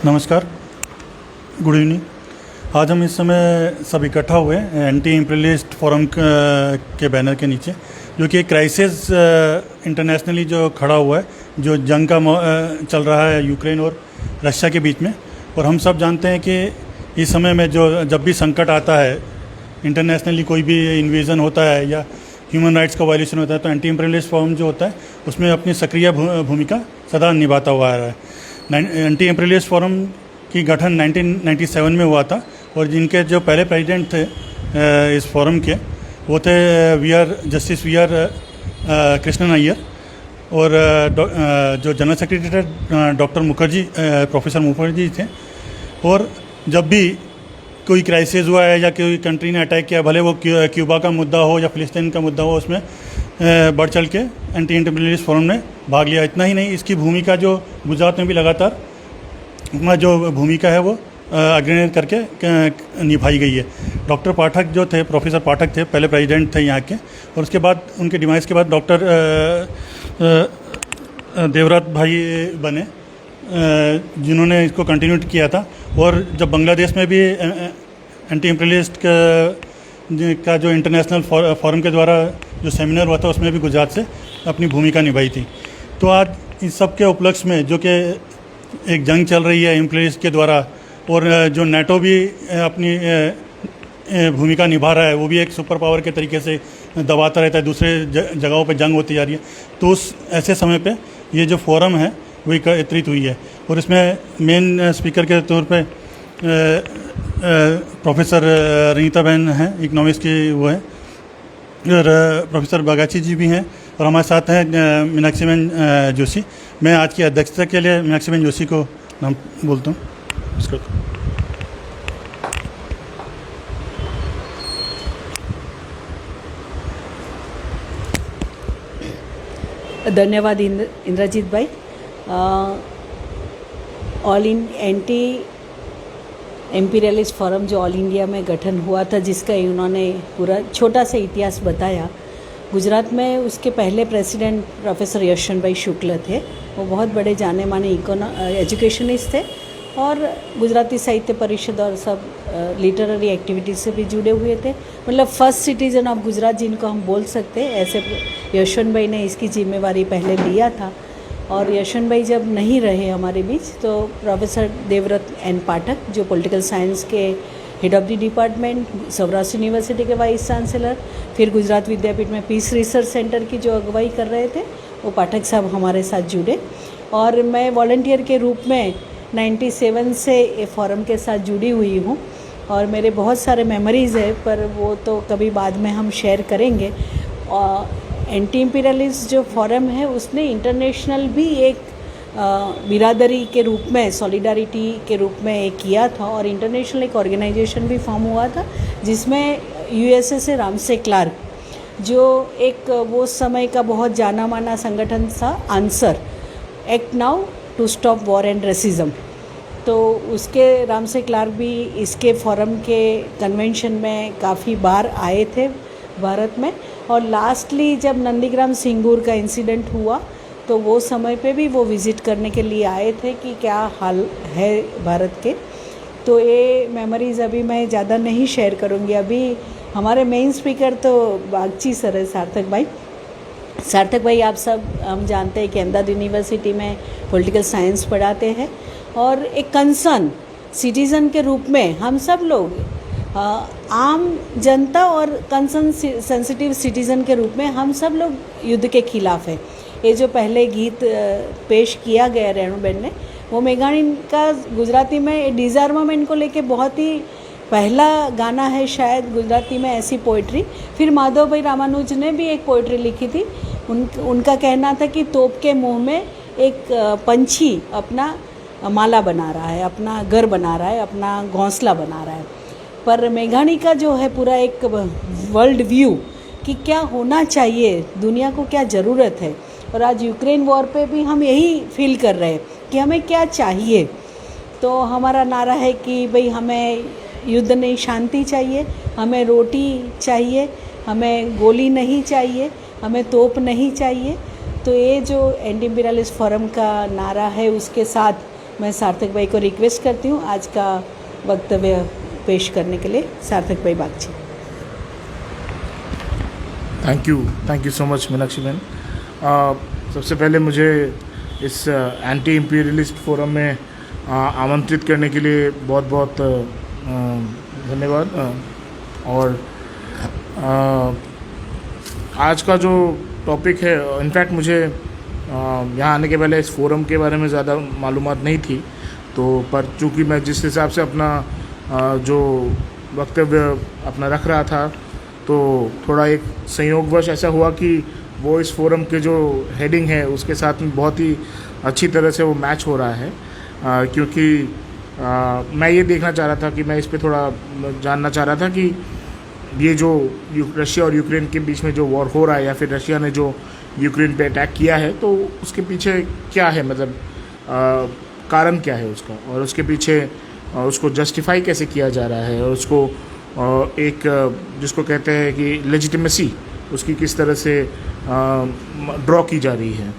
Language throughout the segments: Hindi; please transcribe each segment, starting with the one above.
नमस्कार, गुड इवनिंग। आज हम इस समय सब इकट्ठा हुए एंटी इम्पीरियलिस्ट फोरम के बैनर के नीचे, जो कि एक क्राइसिस इंटरनेशनली जो खड़ा हुआ है, जो जंग का चल रहा है यूक्रेन और रशिया के बीच में। और हम सब जानते हैं कि इस समय में जब भी संकट आता है, इंटरनेशनली कोई भी इन्वेजन होता है या ह्यूमन राइट्स का वायलेशन होता है, तो एंटी इम्पीरियलिस्ट फोरम जो होता है उसमें अपनी सक्रिय भूमिका सदा निभाता हुआ आ रहा है। एंटी इम्पीरियलिस्ट फोरम की गठन 1997 में हुआ था, और जिनके जो पहले प्रेसिडेंट थे इस फोरम के, वो थे justice V R Krishnan Iyer, और जो जनरल सेक्रेटरी थे डॉक्टर मुखर्जी, प्रोफेसर मुखर्जी थे। और जब भी कोई क्राइसिस हुआ है या कोई कंट्री ने अटैक किया, भले वो क्यूबा का मुद्दा हो या फ़िलिस्तीन का मुद्दा हो, उसमें बढ़ चढ़ के एंटी इम्पीरियलिस्ट फोरम ने भाग लिया। इतना ही नहीं, इसकी भूमिका जो गुजरात में भी लगातार जो भूमिका है वो अग्रणी करके निभाई गई है। डॉक्टर पाठक जो थे, प्रोफेसर पाठक थे, पहले प्रेसिडेंट थे यहाँ के, और उसके बाद उनके डिमाइस के बाद डॉक्टर देवव्रत भाई बने, जिन्होंने इसको कंटिन्यू किया था। और जब बांग्लादेश में भी एंटी इम्पीरियलिस्ट का जो इंटरनेशनल फोरम के द्वारा जो सेमिनार हुआ था, उसमें भी गुजरात से अपनी भूमिका निभाई थी। तो आज इस सब के उपलक्ष्य में जो कि एक जंग चल रही है इम्पीरियलिस्ट के द्वारा, और जो नेटो भी अपनी भूमिका निभा रहा है, वो भी एक सुपर पावर के तरीके से दबाता रहता है, दूसरे जगहों पे जंग होती जा रही है। तो उस ऐसे समय पे ये जो फोरम है वो एकत्रित हुई है, और इसमें मेन स्पीकर के तौर पे प्रोफेसर रीता बहन हैं, इकोनॉमिक्स की वो है, और प्रोफेसर बगाची जी भी हैं, और हमारे साथ हैं मीनाक्षीबेन जोशी। मैं आज की अध्यक्षता के लिए मीनाक्षीबेन जोशी को नाम बोलता हूँ। धन्यवाद इंद्रजीत भाई। ऑल इन एंटी एम्पीरियलिस्ट फोरम जो ऑल इंडिया में गठन हुआ था, जिसका उन्होंने पूरा छोटा सा इतिहास बताया। गुजरात में उसके पहले प्रेसिडेंट प्रोफेसर यशवंत भाई शुक्ल थे। वो बहुत बड़े जाने माने एजुकेशनिस्ट थे, और गुजराती साहित्य परिषद और सब लिटरेरी एक्टिविटीज से भी जुड़े हुए थे। मतलब फर्स्ट सिटीजन ऑफ गुजरात जिनको हम बोल सकते हैं, ऐसे यशवंत भाई ने इसकी जिम्मेवारी पहले लिया था। और यशवंत भाई जब नहीं रहे हमारे बीच, तो प्रोफेसर देवव्रत एन पाठक, जो पॉलिटिकल साइंस के head of the department, Saurashtra university के वाइस चांसलर, फिर गुजरात विद्यापीठ में पीस रिसर्च सेंटर की जो अगुवाई कर रहे थे, वो पाठक साहब हमारे साथ जुड़े। और मैं वॉलंटियर के रूप में 97 से ये फोरम के साथ जुड़ी हुई हूँ, और मेरे बहुत सारे मेमोरीज़ है, पर वो तो कभी बाद में हम शेयर करेंगे। एंटी इम्पीरियलिस्ट जो फोरम है, उसने इंटरनेशनल भी एक बिरादरी के रूप में, सॉलिडारिटी के रूप में एक किया था, और इंटरनेशनल एक ऑर्गेनाइजेशन भी फॉर्म हुआ था, जिसमें यूएसए से रामसे क्लार्क, जो एक वो समय का बहुत जाना माना संगठन था, answer act now to stop war and racism, तो उसके रामसे क्लार्क भी इसके फोरम के कन्वेंशन में काफ़ी बार आए थे भारत में। और लास्टली जब नंदीग्राम सिंगूर का इंसिडेंट हुआ, तो वो समय पे भी वो विज़िट करने के लिए आए थे कि क्या हाल है भारत के। तो ये मेमोरीज़ अभी मैं ज़्यादा नहीं शेयर करूँगी। अभी हमारे मेन स्पीकर तो बागची सर है, सार्थक भाई आप सब हम जानते हैं कि अहमदाबाद यूनिवर्सिटी में पॉलिटिकल साइंस पढ़ाते हैं, और एक कंसर्न सिटीज़न के रूप में हम सब लोग आम जनता और कंसर्न सेंसिटिव सिटीज़न के रूप में हम सब लोग युद्ध के खिलाफ़ है। ये जो पहले गीत पेश किया गया रेणुबेन ने, वो मेघाणी का गुजराती में डिसआर्मामेंट को लेके बहुत ही पहला गाना है शायद गुजराती में ऐसी पोइट्री। फिर माधव भाई रामानुज ने भी एक पोइट्री लिखी थी। उनका कहना था कि तोप के मुंह में एक पंछी अपना माला बना रहा है, अपना घर बना रहा है, अपना घोंसला बना रहा है। पर मेघाणी का जो है पूरा एक वर्ल्ड व्यू कि क्या होना चाहिए, दुनिया को क्या ज़रूरत है, और आज यूक्रेन वॉर पे भी हम यही फील कर रहे हैं कि हमें क्या चाहिए। तो हमारा नारा है कि भाई हमें युद्ध नहीं, शांति चाहिए, हमें रोटी चाहिए, हमें गोली नहीं चाहिए, हमें तोप नहीं चाहिए। तो ये जो एंटी इम्पीरियलिस्ट फोरम का नारा है, उसके साथ मैं सार्थक भाई को रिक्वेस्ट करती हूँ आज का वक्तव्य पेश करने के लिए। सार्थक भाई Bagchi. Thank you so much Meenakshi बहन। सबसे पहले मुझे इस एंटी इम्पीरियलिस्ट फोरम में आमंत्रित करने के लिए बहुत बहुत धन्यवाद। और आज का जो टॉपिक है, इनफैक्ट मुझे यहाँ आने के पहले इस फोरम के बारे में ज़्यादा मालूमात नहीं थी, तो पर चूँकि मैं जिस हिसाब से अपना जो वक्तव्य अपना रख रहा था, तो थोड़ा एक संयोगवश ऐसा हुआ कि वो इस फोरम के जो हेडिंग है उसके साथ में बहुत ही अच्छी तरह से वो मैच हो रहा है, क्योंकि मैं ये देखना चाह रहा था कि मैं इस पे थोड़ा जानना चाह रहा था कि ये जो रशिया और यूक्रेन के बीच में जो वॉर हो रहा है, या फिर रशिया ने जो यूक्रेन पे अटैक किया है, तो उसके पीछे क्या है, मतलब कारण क्या है उसका, और उसके पीछे उसको जस्टिफाई कैसे किया जा रहा है, और उसको एक जिसको कहते हैं कि लेजिटिमेसी उसकी किस तरह से ड्रॉ की जा रही है,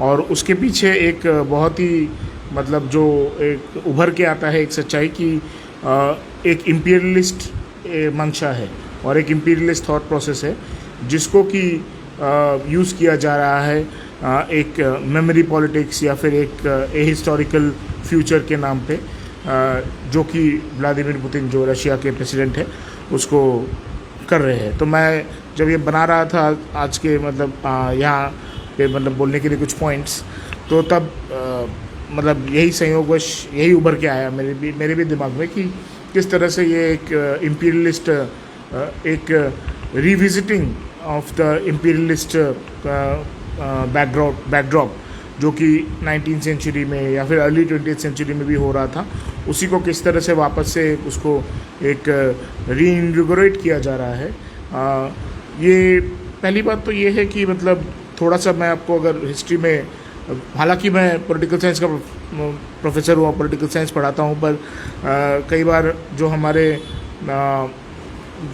और उसके पीछे एक बहुत ही मतलब जो एक उभर के आता है एक सच्चाई की एक इम्पीरियलिस्ट मंशा है और एक इम्पीरियलिस्ट थॉट प्रोसेस है, जिसको कि यूज़ किया जा रहा है एक मेमोरी पॉलिटिक्स या फिर एक हिस्टोरिकल फ्यूचर के नाम पे, जो कि व्लादिमीर पुतिन जो रशिया के प्रेसिडेंट है उसको कर रहे हैं। तो मैं जब ये बना रहा था आज के मतलब यहाँ पे मतलब बोलने के लिए कुछ पॉइंट्स, तो तब मतलब यही संयोगवश यही उभर के आया मेरे भी दिमाग में कि किस तरह से ये एक इम्पीरियलिस्ट एक revisiting of the imperialist backdrop जो कि 19th सेंचुरी में या फिर अर्ली 20th सेंचुरी में भी हो रहा था, उसी को किस तरह से वापस से उसको एक रीइन्विगोरेट किया जा रहा है। ये पहली बात तो ये है कि मतलब थोड़ा सा मैं आपको अगर हिस्ट्री में, हालांकि मैं पॉलिटिकल साइंस का प्रोफेसर हुआ, पॉलिटिकल साइंस पढ़ाता हूँ, पर कई बार जो हमारे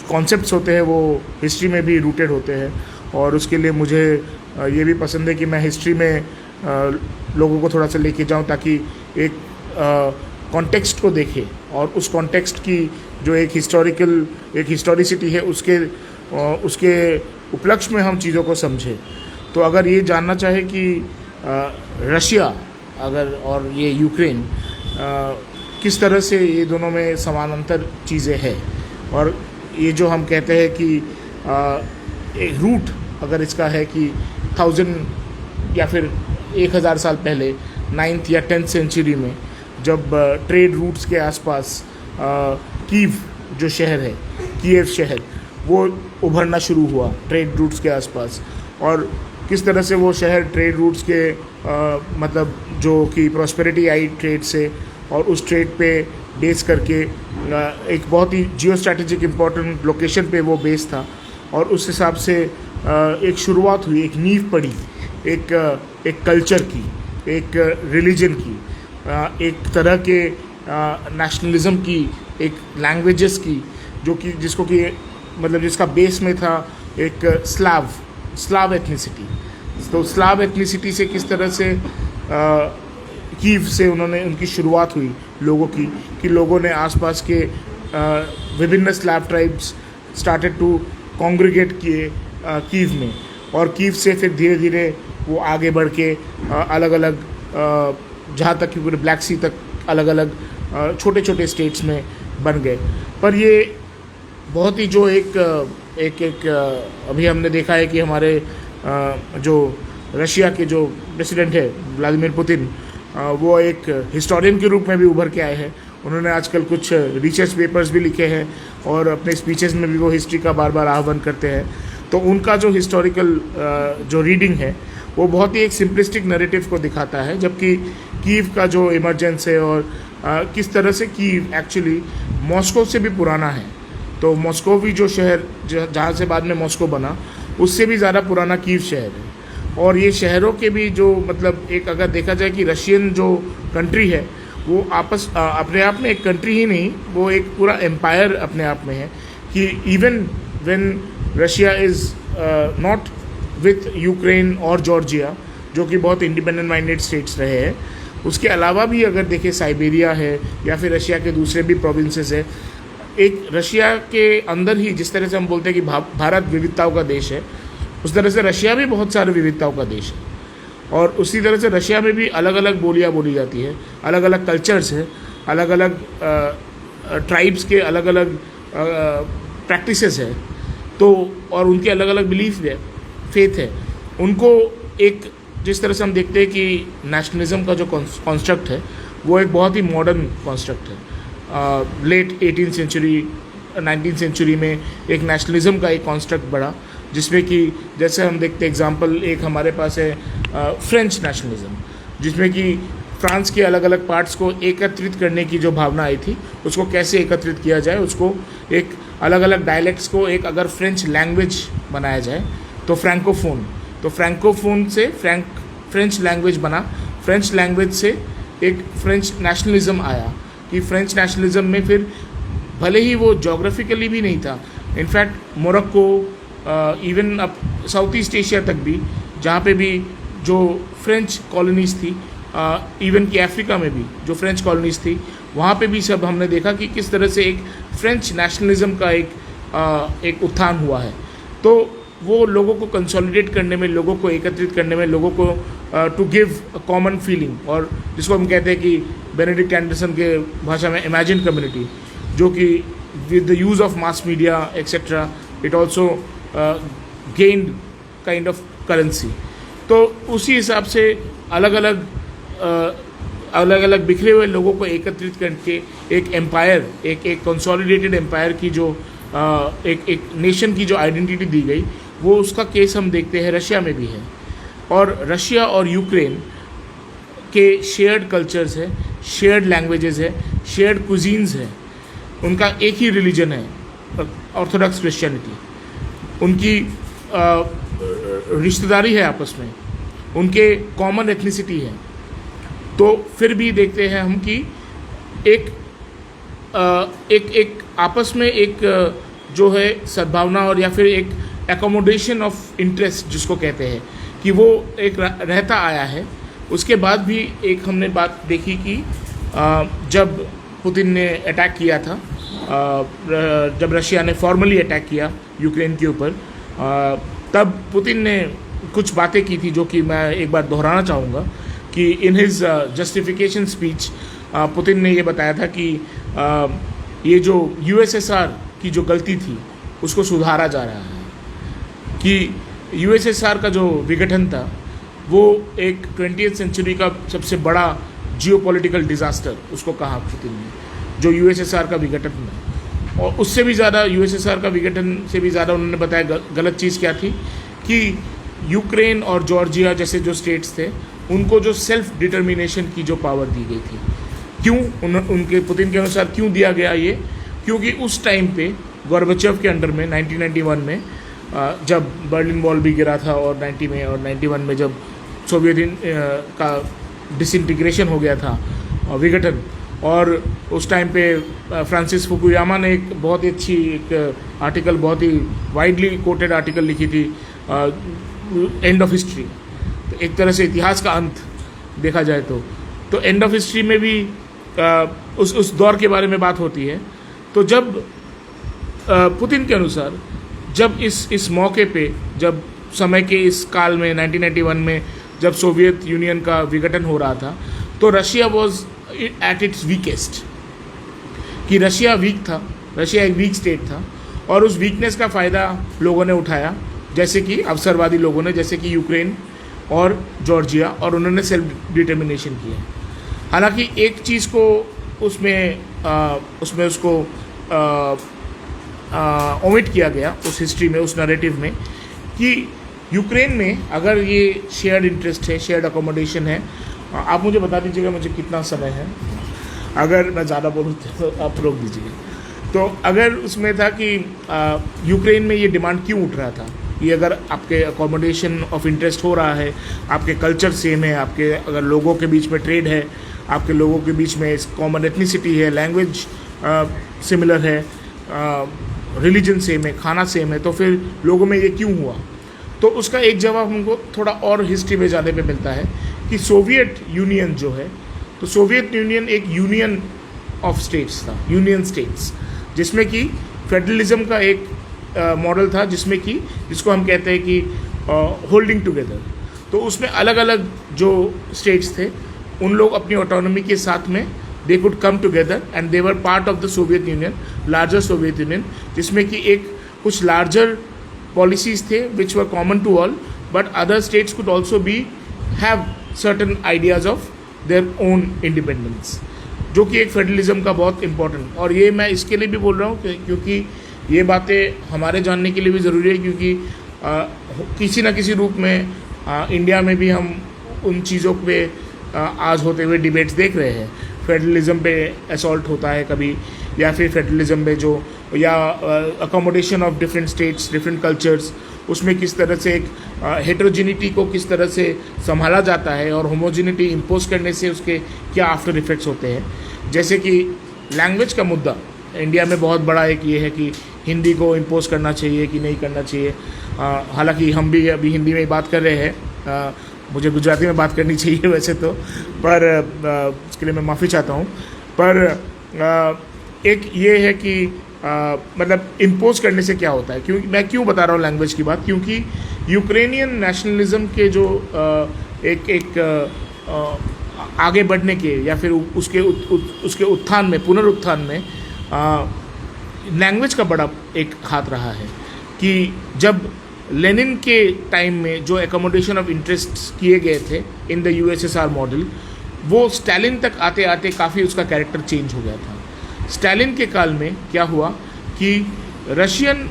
कॉन्सेप्ट्स होते हैं वो हिस्ट्री में भी रूटेड होते हैं, और उसके लिए मुझे ये भी पसंद है कि मैं हिस्ट्री में लोगों को थोड़ा सा लेके जाऊँ, ताकि एक कॉन्टेक्स्ट को देखें और उस कॉन्टेक्स्ट की जो एक हिस्टोरिसिटी है उसके उपलक्ष्य में हम चीज़ों को समझें। तो अगर ये जानना चाहे कि रशिया अगर और ये यूक्रेन किस तरह से ये दोनों में समानांतर चीज़ें हैं, और ये जो हम कहते हैं कि एक रूट अगर इसका है कि 1000 या फिर 1000 साल पहले 9th या 10th सेंचुरी में जब ट्रेड रूट्स के आसपास कीव जो शहर है, कीव शहर, वो उभरना शुरू हुआ ट्रेड रूट्स के आसपास, और किस तरह से वो शहर ट्रेड रूट्स के मतलब जो कि प्रॉस्पेरिटी आई ट्रेड से, और उस ट्रेड पे बेस करके एक बहुत ही जियो स्ट्रैटेजिक इम्पोर्टेंट लोकेशन पे वो बेस था, और उस हिसाब से एक शुरुआत हुई, एक नींव पड़ी एक कल्चर की, एक रिलीजन की, एक तरह के नेशनलिज्म की, एक लैंग्वेजेस की, जो कि जिसको कि मतलब जिसका बेस में था एक स्लाव एथनिसिटी। तो स्लाव एथनिसिटी से किस तरह से कीव से उनकी शुरुआत हुई लोगों की, कि लोगों ने आसपास के विभिन्न Slav tribes started to congregate किए कीव में, और कीव से फिर धीरे धीरे वो आगे बढ़ के अलग अलग जहाँ तक कि पूरे ब्लैक सी तक अलग अलग छोटे छोटे स्टेट्स में बन गए। पर ये बहुत ही जो एक अभी हमने देखा है कि हमारे जो रशिया के जो प्रेसिडेंट है व्लादिमीर पुतिन, वो एक हिस्टोरियन के रूप में भी उभर के आए हैं। उन्होंने आजकल कुछ रिसर्च पेपर्स भी लिखे हैं और अपने स्पीचेस में भी वो हिस्ट्री का बार बार आह्वान करते हैं। तो उनका जो हिस्टोरिकल जो रीडिंग है वो बहुत ही एक सिंपलिस्टिक नैरेटिव को दिखाता है, जबकि कीव का जो इमरजेंस है और किस तरह से कीव एक्चुअली मॉस्को से भी पुराना है। तो मॉस्को भी जो शहर जहाँ से बाद में मॉस्को बना, उससे भी ज़्यादा पुराना कीव शहर है। और ये शहरों के भी जो मतलब एक अगर देखा जाए कि रशियन जो कंट्री है वो अपने आप में एक कंट्री ही नहीं, वो एक पूरा एम्पायर अपने आप में है, कि even when Russia is not with Ukraine और जॉर्जिया जो कि बहुत इंडिपेंडेंट माइंडेड स्टेट्स रहे हैं, उसके अलावा भी अगर देखें साइबेरिया है या फिर रशिया के दूसरे भी प्रोविंसेस है, एक रशिया के अंदर ही जिस तरह से हम बोलते हैं कि भारत विविधताओं का देश है, उस तरह से रशिया भी बहुत सारे विविधताओं का देश है। और उसी तरह से रशिया में भी अलग अलग बोलियाँ बोली जाती है, अलग अलग कल्चर्स है, अलग अलग ट्राइब्स के अलग अलग प्रैक्टिसेस है, तो और उनके अलग अलग बिलीफ है। फेथ है उनको एक, जिस तरह से हम देखते हैं कि नेशनलिज्म का जो कॉन्स्ट्रक्ट है वो एक बहुत ही मॉडर्न कॉन्स्ट्रक्ट है। Late 18th century 19th century में एक नेशनलिज्म का एक कॉन्स्ट्रक्ट बढ़ा, जिसमें कि जैसे हम देखते एग्जांपल एक हमारे पास है फ्रेंच नेशनलिज्म, जिसमें कि फ्रांस के अलग अलग पार्ट्स को एकत्रित करने की जो भावना आई थी, उसको कैसे एकत्रित किया जाए, उसको एक अलग अलग डायलेक्ट्स को एक अगर फ्रेंच लैंग्वेज बनाया जाए तो फ्रैंकोफोन से फ्रेंच लैंग्वेज बना। फ्रेंच लैंग्वेज से एक फ्रेंच नेशनलिज्म आया कि फ्रेंच नेशनलिज्म में फिर भले ही वो जोग्राफिकली भी नहीं था, इनफैक्ट मोरक्को इवन अब साउथ ईस्ट एशिया तक भी जहाँ पे भी जो फ्रेंच कॉलोनीज़ थी, इवन कि अफ्रीका में भी जो फ्रेंच कॉलोनीज़ थी, वहाँ पे भी सब हमने देखा कि किस तरह से एक फ्रेंच नेशनलिज्म का एक उत्थान हुआ है। तो वो लोगों को कंसोलिडेट करने में, लोगों को एकत्रित करने में, लोगों को to give a common feeling, और जिसको हम कहते हैं कि बेनेडिक्ट एंडरसन के भाषा में इमेजिन कम्युनिटी, जो कि with the use of mass media etcetera it also gained kind of currency. तो उसी हिसाब से अलग अलग बिखरे हुए लोगों को एकत्रित करके एक एम्पायर, एक कंसोलिडेटेड एम्पायर की जो एक नेशन की जो आइडेंटिटी दी गई, वो उसका केस हम देखते हैं रशिया में भी है। और रशिया और यूक्रेन के शेयर्ड कल्चर्स है, शेयर्ड लैंग्वेजेस है, शेयर्ड कुजीन्स है, उनका एक ही रिलीजन है ऑर्थोडॉक्स क्रिश्चियनिटी, उनकी रिश्तेदारी है आपस में, उनके कॉमन एथनिसिटी है। तो फिर भी देखते हैं हम कि एक आपस में एक जो है सद्भावना, और या फिर एक एकोमोडेशन ऑफ इंटरेस्ट जिसको कहते हैं, कि वो एक रहता आया है। उसके बाद भी एक हमने बात देखी कि जब पुतिन ने अटैक किया था, जब रशिया ने फॉर्मली अटैक किया यूक्रेन के ऊपर, तब पुतिन ने कुछ बातें की थी जो कि मैं एक बार दोहराना चाहूँगा कि in his justification speech Putin ने ये बताया था कि ये जो यूएसएसआर की जो गलती थी उसको सुधारा जा रहा है, कि यूएसएसआर का जो विघटन था वो एक 20th सेंचुरी का सबसे बड़ा जियोपॉलिटिकल डिज़ास्टर उसको कहा पुतिन ने, जो यूएसएसआर का विघटन है। और उससे भी ज़्यादा, यूएसएसआर का विघटन से भी ज़्यादा उन्होंने बताया गलत चीज़ क्या थी कि यूक्रेन और जॉर्जिया जैसे जो स्टेट्स थे उनको जो सेल्फ डिटर्मिनेशन की जो पावर दी गई थी। क्यों उनके पुतिन के अनुसार क्यों दिया गया ये? क्योंकि उस टाइम पे गोर्बाचेव के अंडर में 1991 में जब बर्लिन वॉल भी गिरा था, और 90 में और 91 में जब सोवियत का डिसइंटीग्रेशन हो गया था, विघटन, और उस टाइम पे फ्रांसिस फुकुयामा ने एक बहुत ही अच्छी एक आर्टिकल, बहुत ही वाइडली कोटेड आर्टिकल लिखी थी, एंड ऑफ हिस्ट्री। तो एक तरह से इतिहास का अंत देखा जाए तो एंड ऑफ हिस्ट्री में भी उस दौर के बारे में बात होती है। तो जब पुतिन के अनुसार जब इस मौके पे, जब समय के इस काल में 1991 में जब सोवियत यूनियन का विघटन हो रहा था, तो Russia was at its weakest, कि रशिया वीक था, रशिया एक वीक स्टेट था, और उस वीकनेस का फ़ायदा लोगों ने उठाया, जैसे कि अवसरवादी लोगों ने, जैसे कि यूक्रेन और जॉर्जिया, और उन्होंने सेल्फ डिटर्मिनेशन किया। हालांकि एक चीज़ को उसमें उसको ओमिट किया गया उस हिस्ट्री में, उस नैरेटिव में, कि यूक्रेन में अगर ये शेयर्ड इंटरेस्ट है, शेयर्ड अकोमोडेशन है। आप मुझे बता दीजिएगा मुझे कितना समय है, अगर मैं ज़्यादा बोलूँ तो आप रोक दीजिएगा। तो अगर उसमें था कि यूक्रेन में ये डिमांड क्यों उठ रहा था, ये अगर आपके अकोमोडेशन ऑफ इंटरेस्ट हो रहा है, आपके कल्चर सेम है, आपके अगर लोगों के बीच में ट्रेड है, आपके लोगों के बीच में कॉमन एथनिसिटी है, लैंग्वेज सिमिलर है, रिलीजन सेम है, खाना सेम है, तो फिर लोगों में ये क्यों हुआ? तो उसका एक जवाब हमको थोड़ा और हिस्ट्री में जाने पे मिलता है कि सोवियत यूनियन जो है, तो सोवियत यूनियन एक यूनियन ऑफ स्टेट्स था, यूनियन स्टेट्स, जिसमें कि फेडरलिज्म का एक मॉडल था, जिसको हम कहते हैं कि होल्डिंग टुगेदर। तो उसमें अलग अलग जो स्टेट्स थे उन लोग अपनी ऑटोनॉमी के साथ में they could come together and they were part of the Soviet union, larger Soviet union, जिसमें कि एक कुछ लार्जर policies थे which were common to all, but other states could also be have certain ideas of their own independence, जो कि एक फेडरलिज्म का बहुत इम्पोर्टेंट। और ये मैं इसके लिए भी बोल रहा हूँ क्योंकि ये बातें हमारे जानने के लिए भी ज़रूरी है, क्योंकि किसी न किसी रूप में इंडिया में भी हम उन चीज़ों पे आज होते हुए डिबेट्स देख रहे हैं। फेडरलिज्म पे असॉल्ट होता है कभी, या फिर फेडरलिज्म में जो या accommodation of different states, different cultures, उसमें किस तरह से एक हेट्रोजिनिटी को किस तरह से संभाला जाता है और होमोजिनिटी इम्पोज करने से उसके क्या आफ्टर इफेक्ट्स होते हैं। जैसे कि लैंग्वेज का मुद्दा इंडिया में बहुत बड़ा एक ये है कि हिंदी को इम्पोज करना चाहिए कि नहीं करना चाहिए। हालांकि हम भी अभी हिंदी में ही बात कर रहे हैं, मुझे गुजराती में बात करनी चाहिए वैसे तो, पर उसके लिए मैं माफ़ी चाहता हूँ। पर एक ये है कि मतलब इम्पोज करने से क्या होता है, क्योंकि मैं क्यों बता रहा हूँ लैंग्वेज की बात, क्योंकि यूक्रेनियन नेशनलिज्म के जो आगे बढ़ने के या फिर उसके उत्थान में, पुनरुत्थान में लैंग्वेज का बड़ा एक हाथ रहा है। कि जब लेनिन के टाइम में जो एकोमोडेशन ऑफ इंटरेस्ट किए गए थे इन द यूएसएसआर मॉडल, वो स्टालिन तक आते आते काफ़ी उसका कैरेक्टर चेंज हो गया था। स्टालिन के काल में क्या हुआ कि रशियन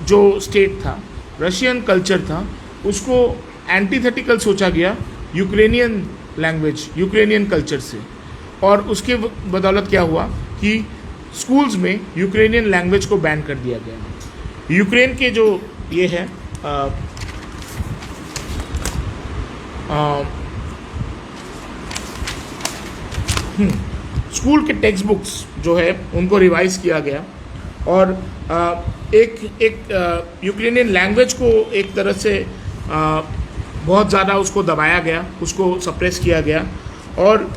जो स्टेट था, रशियन कल्चर था, उसको एंटीथेटिकल सोचा गया यूक्रेनियन लैंग्वेज, यूक्रेनियन कल्चर से। और उसके बदौलत क्या हुआ कि स्कूल्स में यूक्रेनियन लैंग्वेज को बैन कर दिया गया। यूक्रेन के जो ये है स्कूल के टेक्स्ट बुक्स जो है उनको रिवाइज किया गया, और एक यूक्रेनियन लैंग्वेज को एक तरह से बहुत ज़्यादा उसको दबाया गया, उसको सप्रेस किया गया, और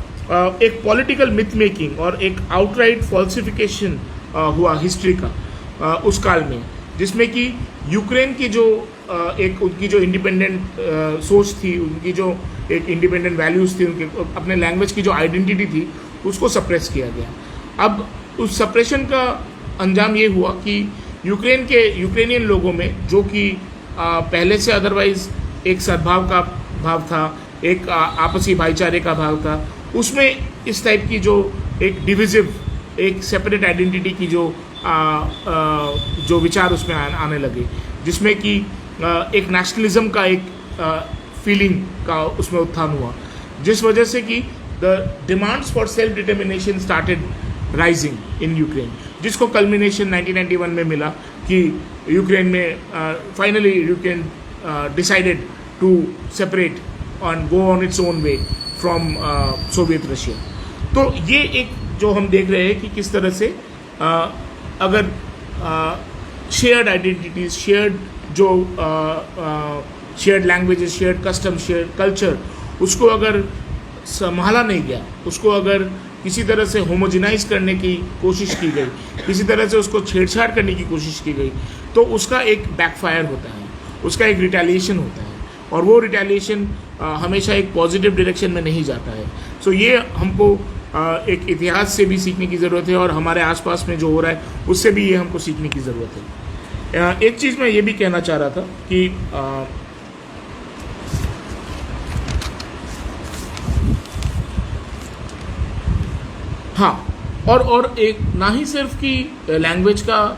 एक पॉलिटिकल मिथ मेकिंग और एक आउटराइट फॉल्सिफिकेशन हुआ हिस्ट्री का उस काल में, जिसमें कि यूक्रेन की जो एक उनकी जो इंडिपेंडेंट सोच थी, उनकी जो एक इंडिपेंडेंट वैल्यूज़ थी, उनके अपने लैंग्वेज की जो आइडेंटिटी थी, उसको सप्रेस किया गया। अब उस सप्रेशन का अंजाम ये हुआ कि यूक्रेनियन लोगों में, जो कि पहले से अदरवाइज एक सद्भाव का भाव था, एक आपसी भाईचारे का भाव था, उसमें इस टाइप की जो एक डिविजिव, एक सेपरेट आइडेंटिटी की जो विचार उसमें आने लगे, जिसमें कि एक नेशनलिज्म का एक फीलिंग का उसमें उत्थान हुआ, जिस वजह से कि the demands for self determination started rising in Ukraine, जिसको कल्मिनेशन 1991 में मिला कि यूक्रेन में finally Ukraine decided to separate और go on its own way from Soviet Russia. तो ये एक जो हम देख रहे हैं कि किस तरह से अगर शेयर्ड आइडेंटिटीज, शेयर्ड जो shared languages, shared custom, shared culture, उसको अगर संभाला नहीं गया, उसको अगर किसी तरह से होमोजिनाइज करने की कोशिश की गई, किसी तरह से उसको छेड़छाड़ करने की कोशिश की गई, तो उसका एक बैकफायर होता है, उसका एक रिटेलिएशन होता है, और वो रिटेलिएशन हमेशा एक पॉजिटिव डायरेक्शन में नहीं जाता है। सो ये हमको एक इतिहास से भी सीखने की ज़रूरत है, और हमारे आसपास में जो हो रहा है उससे भी ये हमको सीखने की ज़रूरत है। एक चीज़ मैं ये भी कहना चाह रहा था कि हाँ, और एक ना ही सिर्फ कि लैंग्वेज का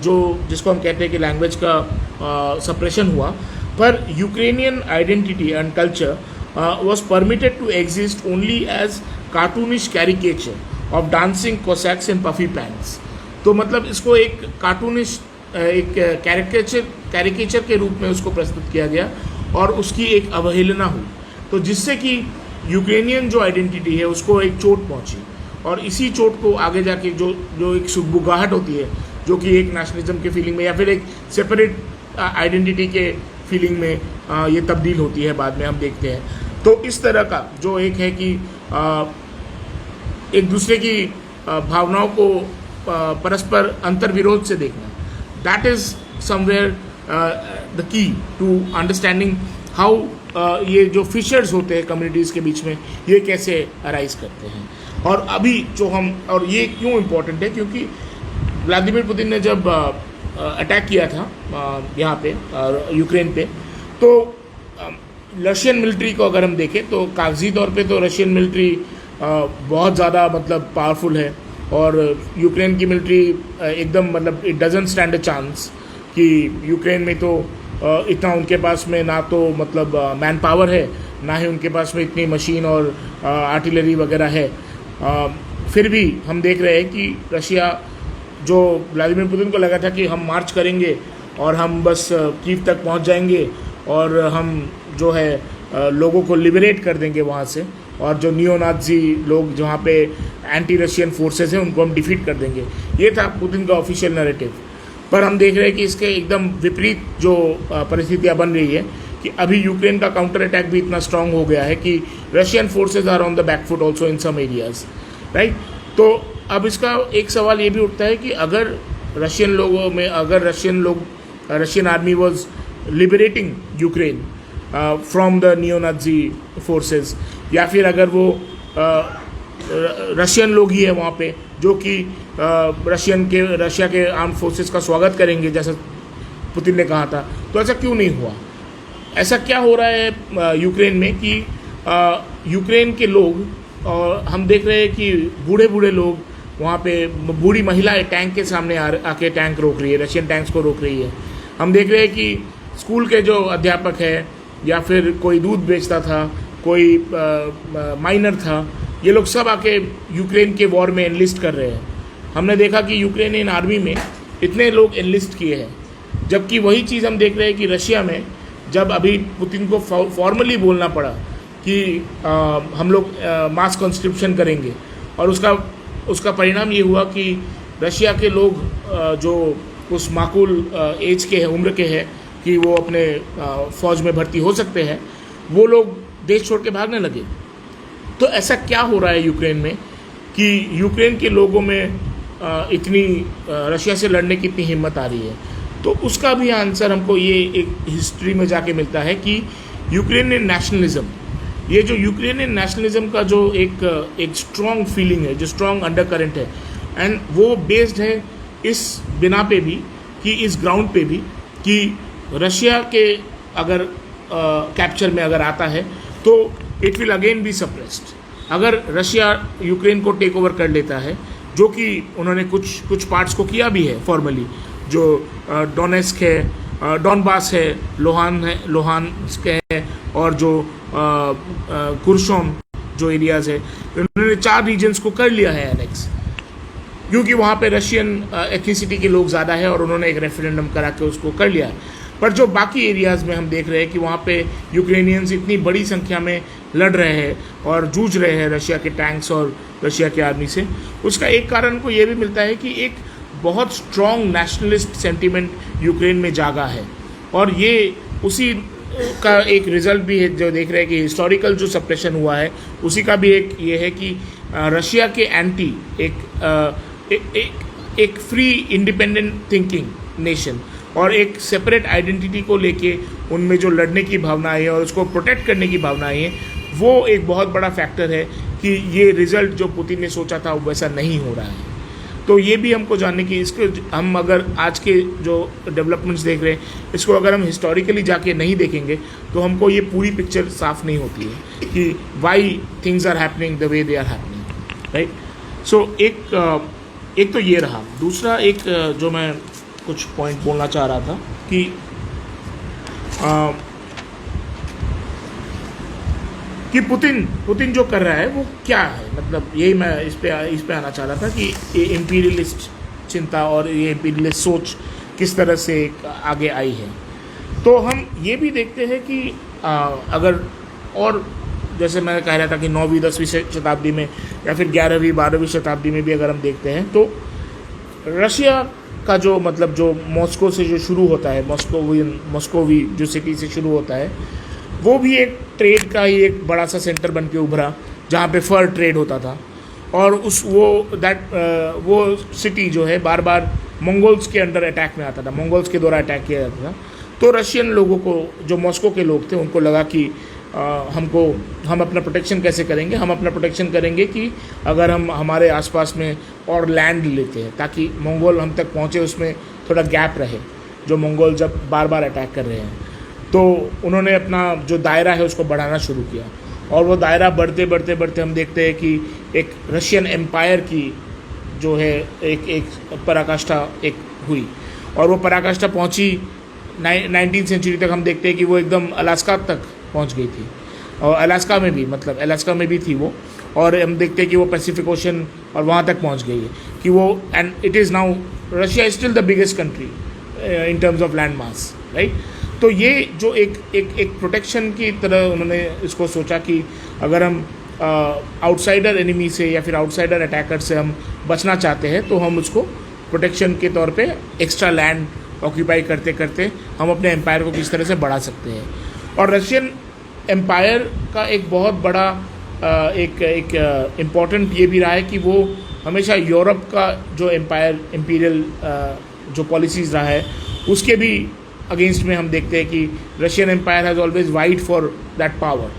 जो जिसको हम कहते हैं कि लैंग्वेज का सप्रेशन हुआ, पर Ukrainian identity and culture was permitted to exist only as cartoonish caricature of dancing Cossacks in puffy pants। तो मतलब इसको एक कार्टूनिश, एक कैरिकेचर के रूप में उसको प्रस्तुत किया गया, और उसकी एक अवहेलना हुई, तो जिससे कि यूक्रेनियन जो आइडेंटिटी है उसको एक चोट पहुंची, और इसी चोट को आगे जाके जो एक सुगबुगाहट होती है, जो कि एक नेशनलिज्म के फीलिंग में या फिर एक सेपरेट आइडेंटिटी के फीलिंग में ये तब्दील होती है, बाद में हम देखते हैं। तो इस तरह का जो एक है कि एक दूसरे की भावनाओं को परस्पर अंतर्विरोध से देखना, that is somewhere the key to understanding how ये जो फिशर्स होते हैं कम्युनिटीज़ के बीच में, ये कैसे अराइज करते हैं। और अभी जो हम, और ये क्यों इम्पोर्टेंट है, क्योंकि व्लादिमीर पुतिन ने जब अटैक किया था यहाँ पे यूक्रेन पे, तो रशियन मिलिट्री को अगर हम देखें तो कागजी तौर पे तो रशियन मिलिट्री बहुत ज़्यादा मतलब पावरफुल है, और यूक्रेन की मिलिट्री एकदम मतलब it doesn't stand a chance कि यूक्रेन में तो इतना उनके पास में ना तो मतलब मैन पावर है, ना ही उनके पास में इतनी मशीन और आर्टिलरी वगैरह है। फिर भी हम देख रहे हैं कि रशिया, जो व्लादिमीर पुतिन को लगा था कि हम मार्च करेंगे और हम बस कीव तक पहुंच जाएंगे और हम जो है लोगों को लिबरेट कर देंगे वहाँ से, और जो नियोनाजी लोग जहाँ पे एंटी रशियन फोर्सेस हैं उनको हम डिफीट कर देंगे, ये था पुतिन का ऑफिशियल नैरेटिव। पर हम देख रहे हैं कि इसके एकदम विपरीत जो परिस्थितियाँ बन रही है कि अभी यूक्रेन का काउंटर अटैक भी इतना स्ट्रांग हो गया है कि Russian forces are on the back foot also in some areas, right. तो अब इसका एक सवाल ये भी उठता है कि अगर रशियन लोगों में, अगर Russian army was liberating Ukraine from the neo Nazi forces, या फिर अगर वो रशियन लोग ही है वहाँ पे जो कि रशिया के आर्म फोर्सेस का स्वागत करेंगे जैसा पुतिन ने कहा था, तो ऐसा क्यों नहीं हुआ? ऐसा क्या हो रहा है यूक्रेन में कि यूक्रेन के लोग, और हम देख रहे हैं कि बूढ़े बूढ़े लोग वहाँ पे, बूढ़ी महिलाएं टैंक के सामने आके टैंक रोक रही है, रशियन टैंक्स को रोक रही है। हम देख रहे हैं कि स्कूल के जो अध्यापक है या फिर कोई दूध बेचता था, कोई माइनर था, ये लोग सब आके यूक्रेन के वॉर में एनलिस्ट कर रहे हैं। हमने देखा कि यूक्रेनियन आर्मी में इतने लोग एनलिस्ट किए हैं, जबकि वही चीज़ हम देख रहे हैं कि रशिया में जब अभी पुतिन को फॉर्मली बोलना पड़ा कि हम लोग मास कॉन्स्क्रिप्शन करेंगे, और उसका परिणाम ये हुआ कि रशिया के लोग जो उस माकूल एज के हैं, उम्र के हैं कि वो अपने फ़ौज में भर्ती हो सकते हैं, वो लोग देश छोड़ के भागने लगे। तो ऐसा क्या हो रहा है यूक्रेन में कि यूक्रेन के लोगों में इतनी रशिया से लड़ने की इतनी हिम्मत आ रही है? तो उसका भी आंसर हमको ये एक हिस्ट्री में जाके मिलता है कि यूक्रेनियन नेशनलिज्म, ये जो यूक्रेनियन नेशनलिज्म का जो एक स्ट्रॉन्ग फीलिंग है, जो स्ट्रॉन्ग अंडर करेंट है, एंड वो बेस्ड है इस बिना पे भी, कि इस ग्राउंड पे भी, कि रशिया के अगर कैप्चर में अगर आता है तो it will again be suppressed. अगर रशिया यूक्रेन को टेक ओवर कर लेता है, जो कि उन्होंने कुछ पार्ट्स को किया भी है फॉर्मली, जो डोनेस्क है, डॉनबास है, लोहान्स्क है, और जो कुर्शोन जो एरियाज़ है, उन्होंने 4 रीजन्स को कर लिया है एनेक्स, क्योंकि वहाँ पे रशियन एथनिसिटी के लोग ज़्यादा है और उन्होंने एक रेफरेंडम करा के उसको कर लिया है। पर जो बाकी एरियाज़ में हम देख रहे हैं कि वहाँ पे यूक्रेनियंस इतनी बड़ी संख्या में लड़ रहे हैं और जूझ रहे हैं रशिया के टैंक्स और रशिया के आर्मी से, उसका एक कारण को ये भी मिलता है कि एक बहुत स्ट्रॉन्ग नेशनलिस्ट सेंटिमेंट यूक्रेन में जागा है, और ये उसी का एक रिजल्ट भी है जो देख रहे हैं कि हिस्टोरिकल जो सप्रेशन हुआ है उसी का भी एक ये है कि रशिया के एंटी एक फ्री इंडिपेंडेंट थिंकिंग नेशन और एक सेपरेट आइडेंटिटी को लेके उनमें जो लड़ने की भावनाएं है और उसको प्रोटेक्ट करने की भावनाएं हैं, वो एक बहुत बड़ा फैक्टर है कि ये रिज़ल्ट जो पुतिन ने सोचा था वैसा नहीं हो रहा है। तो ये भी हमको जानने की, इसको हम अगर आज के जो डेवलपमेंट्स देख रहे हैं इसको अगर हम हिस्टोरिकली जाके नहीं देखेंगे तो हमको ये पूरी पिक्चर साफ नहीं होती है कि why things are happening the way they are happening, right. So एक तो ये रहा। दूसरा एक जो मैं कुछ पॉइंट बोलना चाह रहा था कि पुतिन जो कर रहा है वो क्या है, मतलब यही मैं इस पे आना चाह रहा था कि ये इम्पीरियलिस्ट चिंता और ये इम्पीरियलिस्ट सोच किस तरह से आगे आई है। तो हम ये भी देखते हैं कि अगर, और जैसे मैं कह रहा था कि 9वीं 10वीं शताब्दी में या फिर 11वीं 12वीं शताब्दी में भी अगर हम देखते हैं तो रशिया का जो मतलब जो मॉस्को से जो शुरू होता है, मॉस्कोवी जो सिटी से शुरू होता है, वो भी एक ट्रेड का ही एक बड़ा सा सेंटर बन के उभरा जहाँ पे फर ट्रेड होता था, और वो सिटी जो है बार बार मंगोल्स के अंडर अटैक में आता था, मंगोल्स के द्वारा अटैक किया जाता था। तो रशियन लोगों को, जो मॉस्को के लोग थे, उनको लगा कि हम अपना प्रोटेक्शन कैसे करेंगे, हम अपना प्रोटेक्शन करेंगे कि अगर हम हमारे आसपास में और लैंड लेते हैं ताकि मंगोल हम तक पहुँचे, उसमें थोड़ा गैप रहे, जो मंगोल जब बार बार अटैक कर रहे हैं, तो उन्होंने अपना जो दायरा है उसको बढ़ाना शुरू किया। और वो दायरा बढ़ते बढ़ते बढ़ते हम देखते हैं कि एक रशियन एम्पायर की जो है एक पराकाष्ठा एक हुई, और वो पराकाष्ठा पहुंची 19वीं सेंचुरी तक। हम देखते हैं कि वो एकदम अलास्का तक पहुंच गई थी, और अलास्का में भी, मतलब अलास्का में भी थी वो, और हम देखते हैं कि वो पैसिफिक ओशन और वहाँ तक पहुँच गई है कि वो, and it is now Russia is still the biggest country in terms of land mass, right. तो ये जो एक प्रोटेक्शन की तरह उन्होंने इसको सोचा कि अगर हम आउटसाइडर एनिमी से या फिर आउटसाइडर अटैकर से हम बचना चाहते हैं तो हम उसको प्रोटेक्शन के तौर पे एक्स्ट्रा लैंड ऑक्यूपाई करते करते हम अपने एम्पायर को किस तरह से बढ़ा सकते हैं। और रशियन एम्पायर का एक बहुत बड़ा एक इम्पॉर्टेंट ये भी रहा है कि वो हमेशा यूरोप का जो इम्पीरियल जो पॉलिसीज़ रहा है उसके भी अगेंस्ट में हम देखते हैं कि Russian empire has always vied for that power,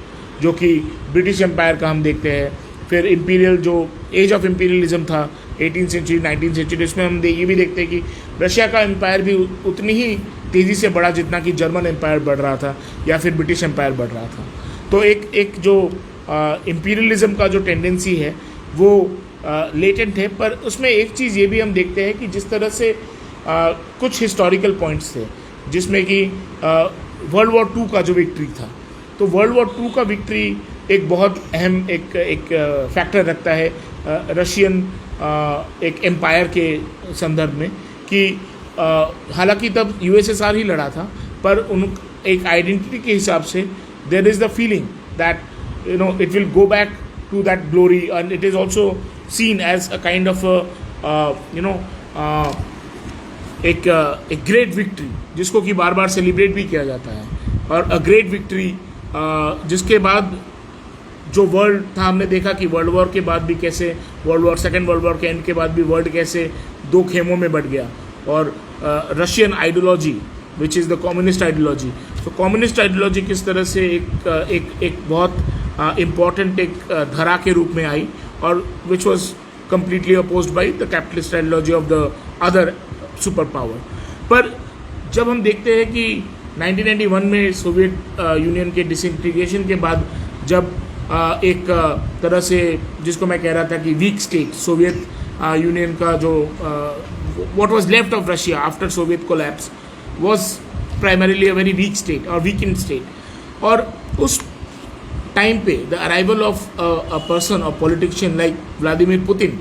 जो कि ब्रिटिश एम्पायर का हम देखते हैं। फिर इम्पीरियल जो एज ऑफ इम्पीरियलिज्म था 18वीं सेंचुरी 19वीं सेंचुरी, इसमें हम ये भी देखते हैं कि रशिया का एम्पायर भी उतनी ही तेज़ी से बढ़ा जितना कि जर्मन एम्पायर बढ़ रहा था या फिर ब्रिटिश एम्पायर बढ़ रहा था। तो एक जो इम्पीरियलिज्म का जो टेंडेंसी है वो लेटेंट है, पर उसमें एक चीज़ ये भी हम देखते हैं कि जिस तरह से कुछ हिस्टोरिकल पॉइंट्स थे जिसमें कि वर्ल्ड वॉर 2 का जो विक्ट्री था, तो वर्ल्ड वॉर 2 का विक्ट्री एक बहुत अहम एक फैक्टर रखता है रशियन एक एम्पायर के संदर्भ में कि हालांकि तब यूएसएसआर ही लड़ा था, पर उन एक आइडेंटिटी के हिसाब से there is the feeling that you know it will go back to that glory, and it is also seen as a kind of you know एक ग्रेट विक्ट्री जिसको कि बार बार सेलिब्रेट भी किया जाता है, और अ ग्रेट विक्ट्री जिसके बाद जो वर्ल्ड था, हमने देखा कि वर्ल्ड वॉर के बाद भी कैसे सेकेंड वर्ल्ड वॉर के एंड के बाद भी वर्ल्ड कैसे दो खेमों में बढ़ गया, और Russian ideology which is the communist ideology, तो कम्युनिस्ट आइडियोलॉजी किस तरह से एक बहुत इम्पॉर्टेंट एक धरा के रूप में आई, और which was completely opposed by the capitalist ideology of the other super power. पर जब हम देखते हैं कि 1991 में सोवियत यूनियन के डिसइंटीग्रेशन के बाद जब एक तरह से जिसको मैं कह रहा था कि वीक स्टेट सोवियत यूनियन का जो what was left of Russia after Soviet collapse was primarily a very weak state और वीकेंड स्टेट, और उस टाइम पे the arrival of a person और politician like Vladimir Putin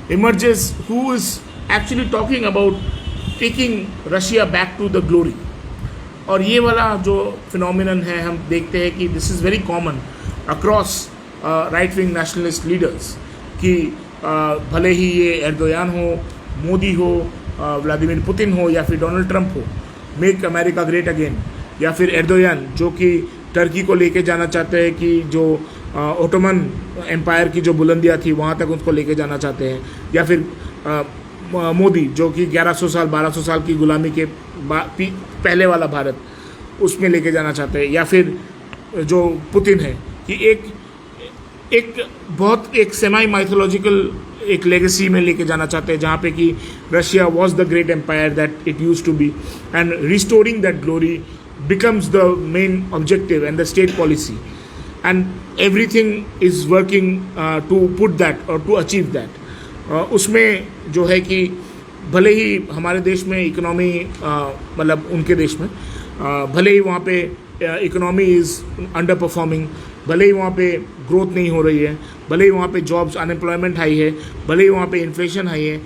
emerges who is actually talking about taking Russia back to the glory। और ये वाला जो फिनोमिनन है हम देखते हैं कि this is very common across right wing nationalist leaders कि भले ही ये एर्दोयान हो, मोदी हो, व्लादिमीर पुतिन हो या फिर डोनाल्ड ट्रंप हो, मेक अमेरिका ग्रेट अगेन, या फिर एर्दोयान जो कि टर्की को लेके जाना चाहते हैं कि जो ओटोमन एम्पायर की जो बुलंदियाँ थी वहाँ तक उसको लेके जाना चाहते हैं, या फिर मोदी जो कि 1100 साल 1200 साल की गुलामी के पहले वाला भारत उसमें लेके जाना चाहते हैं, या फिर जो पुतिन है कि एक बहुत एक सेमी माइथोलॉजिकल एक लेगेसी में लेके जाना चाहते हैं जहाँ पे कि Russia was the great empire that it used to be, and restoring that glory becomes the main objective and the state policy, and everything is working to put that or to achieve that। उसमें जो है कि भले ही हमारे देश में इकोनॉमी मतलब उनके देश में भले ही वहाँ पे इकोनॉमी इज़ अंडर परफॉर्मिंग, भले ही वहाँ पे ग्रोथ नहीं हो रही है, भले ही वहाँ पे जॉब्स अनएम्प्लॉयमेंट हाई है, भले ही वहाँ पे इन्फ्लेशन हाई है,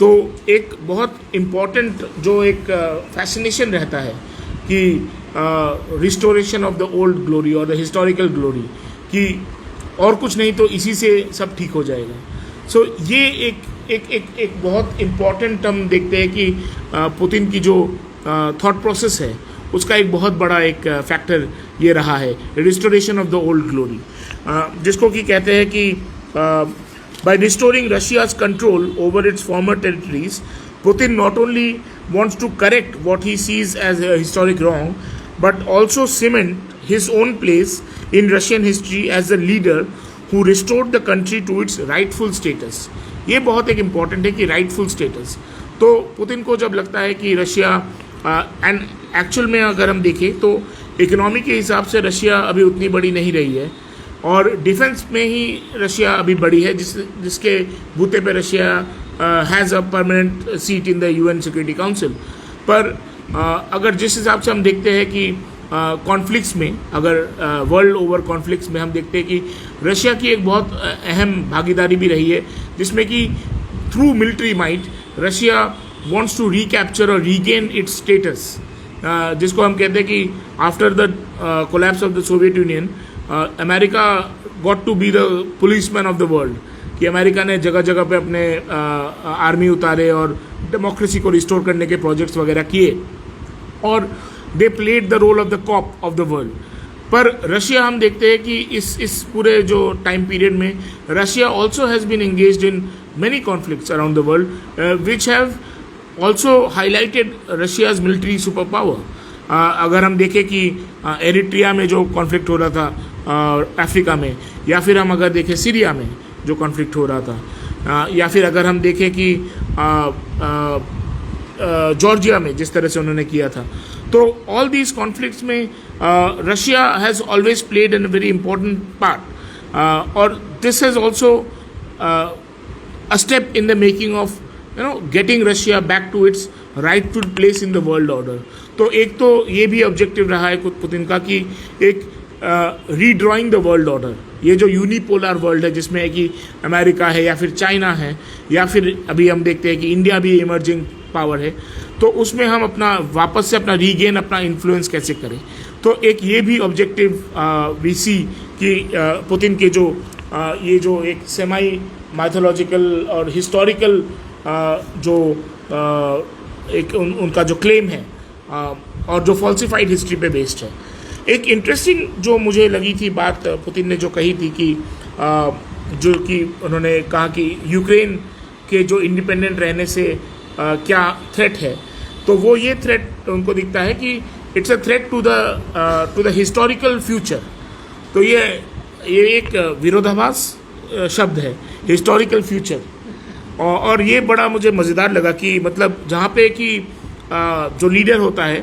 तो एक बहुत इम्पॉर्टेंट जो एक फैसिनेशन रहता है कि restoration of the old glory और द हिस्टोरिकल ग्लोरी, कि और कुछ नहीं तो इसी से सब ठीक हो जाएगा। सो ये एक बहुत इम्पॉर्टेंट हम देखते हैं कि पुतिन की जो थॉट प्रोसेस है उसका एक बहुत बड़ा एक फैक्टर ये रहा है, restoration of the old glory, जिसको कि कहते हैं कि by restoring Russia's control over its former territories, Putin not only wants to correct what he sees as a historic wrong, but also cement his own place in Russian history as a leader who restored the country to its rightful status। ये बहुत एक इम्पॉर्टेंट है कि rightful status, तो पुतिन को जब लगता है कि रशिया एंड एक्चुअल में अगर हम देखें तो इकोनॉमी के हिसाब से रशिया अभी उतनी बड़ी नहीं रही है और डिफेंस में ही रशिया अभी बड़ी है, जिसके बूते पे Russia has a permanent seat in the UN security council. पर अगर जिस हिसाब से हम देखते हैं कि कॉन्फ्लिक्ट्स में, अगर वर्ल्ड ओवर कॉन्फ्लिक्ट्स में हम देखते हैं कि रशिया की एक बहुत अहम भागीदारी भी रही है, जिसमें कि through military might Russia wants to recapture or regain its status, जिसको हम कहते हैं कि after the collapse of the Soviet Union America got to be the policeman of the world, कि अमेरिका ने जगह जगह पे अपने आर्मी उतारे और डेमोक्रेसी को रिस्टोर करने के प्रोजेक्ट्स वगैरह किए और they played the role of the cop of the world. पर रशिया हम देखते हैं कि इस पूरे जो टाइम पीरियड में Russia also has been engaged in many conflicts around the world which have also highlighted Russia's military super power. अगर हम देखें कि एरिट्रिया में जो कॉन्फ्लिक्ट हो रहा था अफ्रीका में, या फिर हम अगर देखें सीरिया में जो कॉन्फ्लिक्ट हो रहा था, या फिर अगर हम देखें कि जॉर्जिया में जिस तरह से उन्होंने किया था, तो ऑल दीज कॉन्फ्लिक्ट्स में Russia has always played an very important part और this has also a step in the making of getting Russia back to its rightful place in the world order. तो एक तो ये भी ऑब्जेक्टिव रहा है पुतिन का कि एक रीड्रॉइंग द वर्ल्ड ऑर्डर, ये जो यूनिपोलर वर्ल्ड है जिसमें कि अमेरिका है या फिर चाइना है या फिर अभी हम देखते हैं कि इंडिया भी इमर्जिंग पावर है, तो उसमें हम अपना वापस से अपना रीगेन, अपना इन्फ्लुएंस कैसे करें। तो एक ये भी ऑब्जेक्टिव वी सी कि पुतिन के जो ये जो एक सेमाई माइथोलॉजिकल और हिस्टोरिकल जो एक उनका जो क्लेम है और जो फॉल्सिफाइड हिस्ट्री पे बेस्ड है। एक इंटरेस्टिंग जो मुझे लगी थी बात पुतिन ने जो कही थी कि जो कि उन्होंने कहा कि यूक्रेन के जो इंडिपेंडेंट रहने से क्या थ्रेट है, तो वो ये थ्रेट उनको दिखता है कि it's a threat to the historical future. तो ये एक विरोधाभास शब्द है, हिस्टोरिकल फ्यूचर। और ये बड़ा मुझे मज़ेदार लगा कि मतलब जहाँ पे कि जो लीडर होता है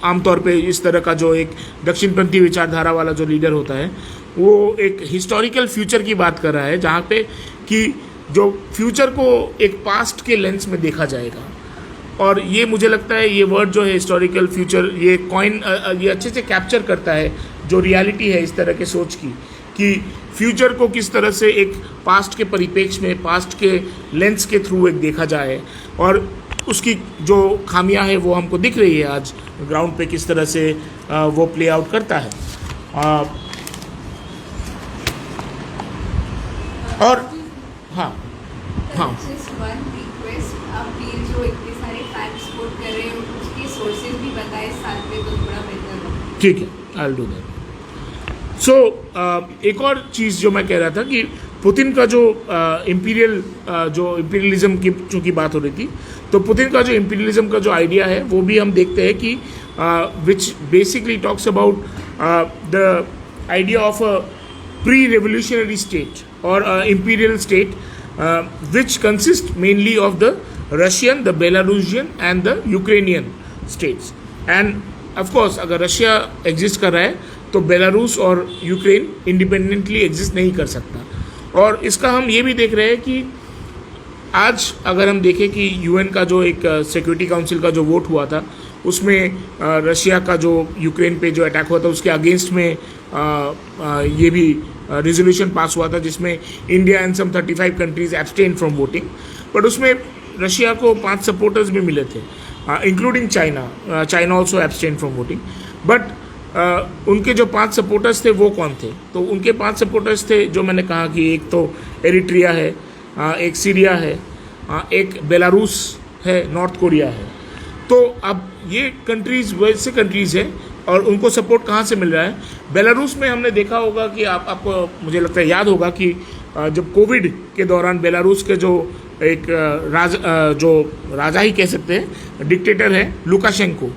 आमतौर पे इस तरह का जो एक दक्षिणपंथी विचारधारा वाला जो लीडर होता है, वो एक हिस्टोरिकल फ्यूचर की बात कर रहा है, जहाँ पे कि जो फ्यूचर को एक पास्ट के लेंस में देखा जाएगा। और ये मुझे लगता है ये वर्ड जो है हिस्टोरिकल फ्यूचर, ये कॉइन ये अच्छे से कैप्चर करता है जो रियलिटी है इस तरह के सोच की, कि फ्यूचर को किस तरह से एक पास्ट के परिप्रेक्ष्य में, पास्ट के लेंस के थ्रू एक देखा जाए, और उसकी जो खामियां हैं वो हमको दिख रही है आज ग्राउंड पे किस तरह से वो प्ले आउट करता है। और हाँ हाँ ठीक है, आई विल डू दैट। सो एक और चीज़ जो मैं कह रहा था कि पुतिन का जो इम्पीरियलिज्म की चूँकि बात हो रही थी, तो पुतिन का जो इम्पीरियलिज्म का जो आइडिया है वो भी हम देखते हैं कि which basically talks about the idea of a pre revolutionary state और imperial state which consist mainly of the Russian, the Belarusian and the Ukrainian states. And of course अगर रशिया एग्जिस्ट कर रहा है तो बेलारूस और यूक्रेन इंडिपेंडेंटली एग्जिस्ट नहीं कर सकता। और इसका हम ये भी देख रहे हैं कि आज अगर हम देखें कि यूएन का जो एक सिक्योरिटी काउंसिल का जो वोट हुआ था, उसमें रशिया का जो यूक्रेन पे जो अटैक हुआ था उसके अगेंस्ट में ये भी रेजोल्यूशन पास हुआ था जिसमें India and some 35 countries abstain from voting. But उसमें रशिया को 5 सपोर्टर्स भी मिले थे, including China. China also abstain from voting. But उनके जो 5 सपोर्टर्स थे वो कौन थे? तो उनके 5 सपोर्टर्स थे जो मैंने कहा कि एक तो एरिट्रिया है, एक सीरिया है, एक बेलारूस है, नॉर्थ कोरिया है। तो अब ये कंट्रीज़ वैसे कंट्रीज़ हैं और उनको सपोर्ट कहाँ से मिल रहा है? बेलारूस में हमने देखा होगा कि आपको मुझे लगता है याद होगा कि जब कोविड के दौरान बेलारूस के जो एक जो राजा ही कह सकते हैं, डिक्टेटर है लुकाशेंको।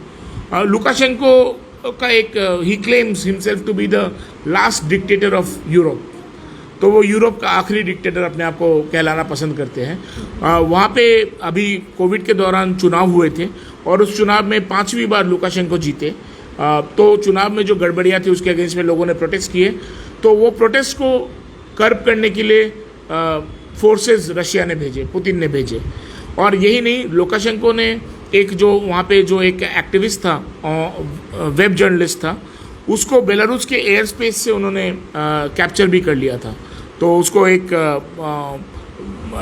लुकाशेंको का एक ही claims himself to be the last dictator of Europe. तो वो यूरोप का आखिरी डिक्टेटर अपने आप को कहलाना पसंद करते हैं। वहाँ पे अभी कोविड के दौरान चुनाव हुए थे और उस चुनाव में 5वीं बार लुकाशेंको जीते। तो चुनाव में जो गड़बड़ियाँ थी उसके अगेंस्ट में लोगों ने प्रोटेस्ट किए, तो वो प्रोटेस्ट को कर्ब करने के लिए फोर्सेस रशिया ने भेजे, पुतिन ने भेजे। और यही नहीं, लुकाशेंको ने एक जो वहाँ पे जो एक एक्टिविस्ट था, वेब जर्नलिस्ट था, उसको बेलारूस के एयर स्पेस से उन्होंने कैप्चर भी कर लिया था, तो उसको एक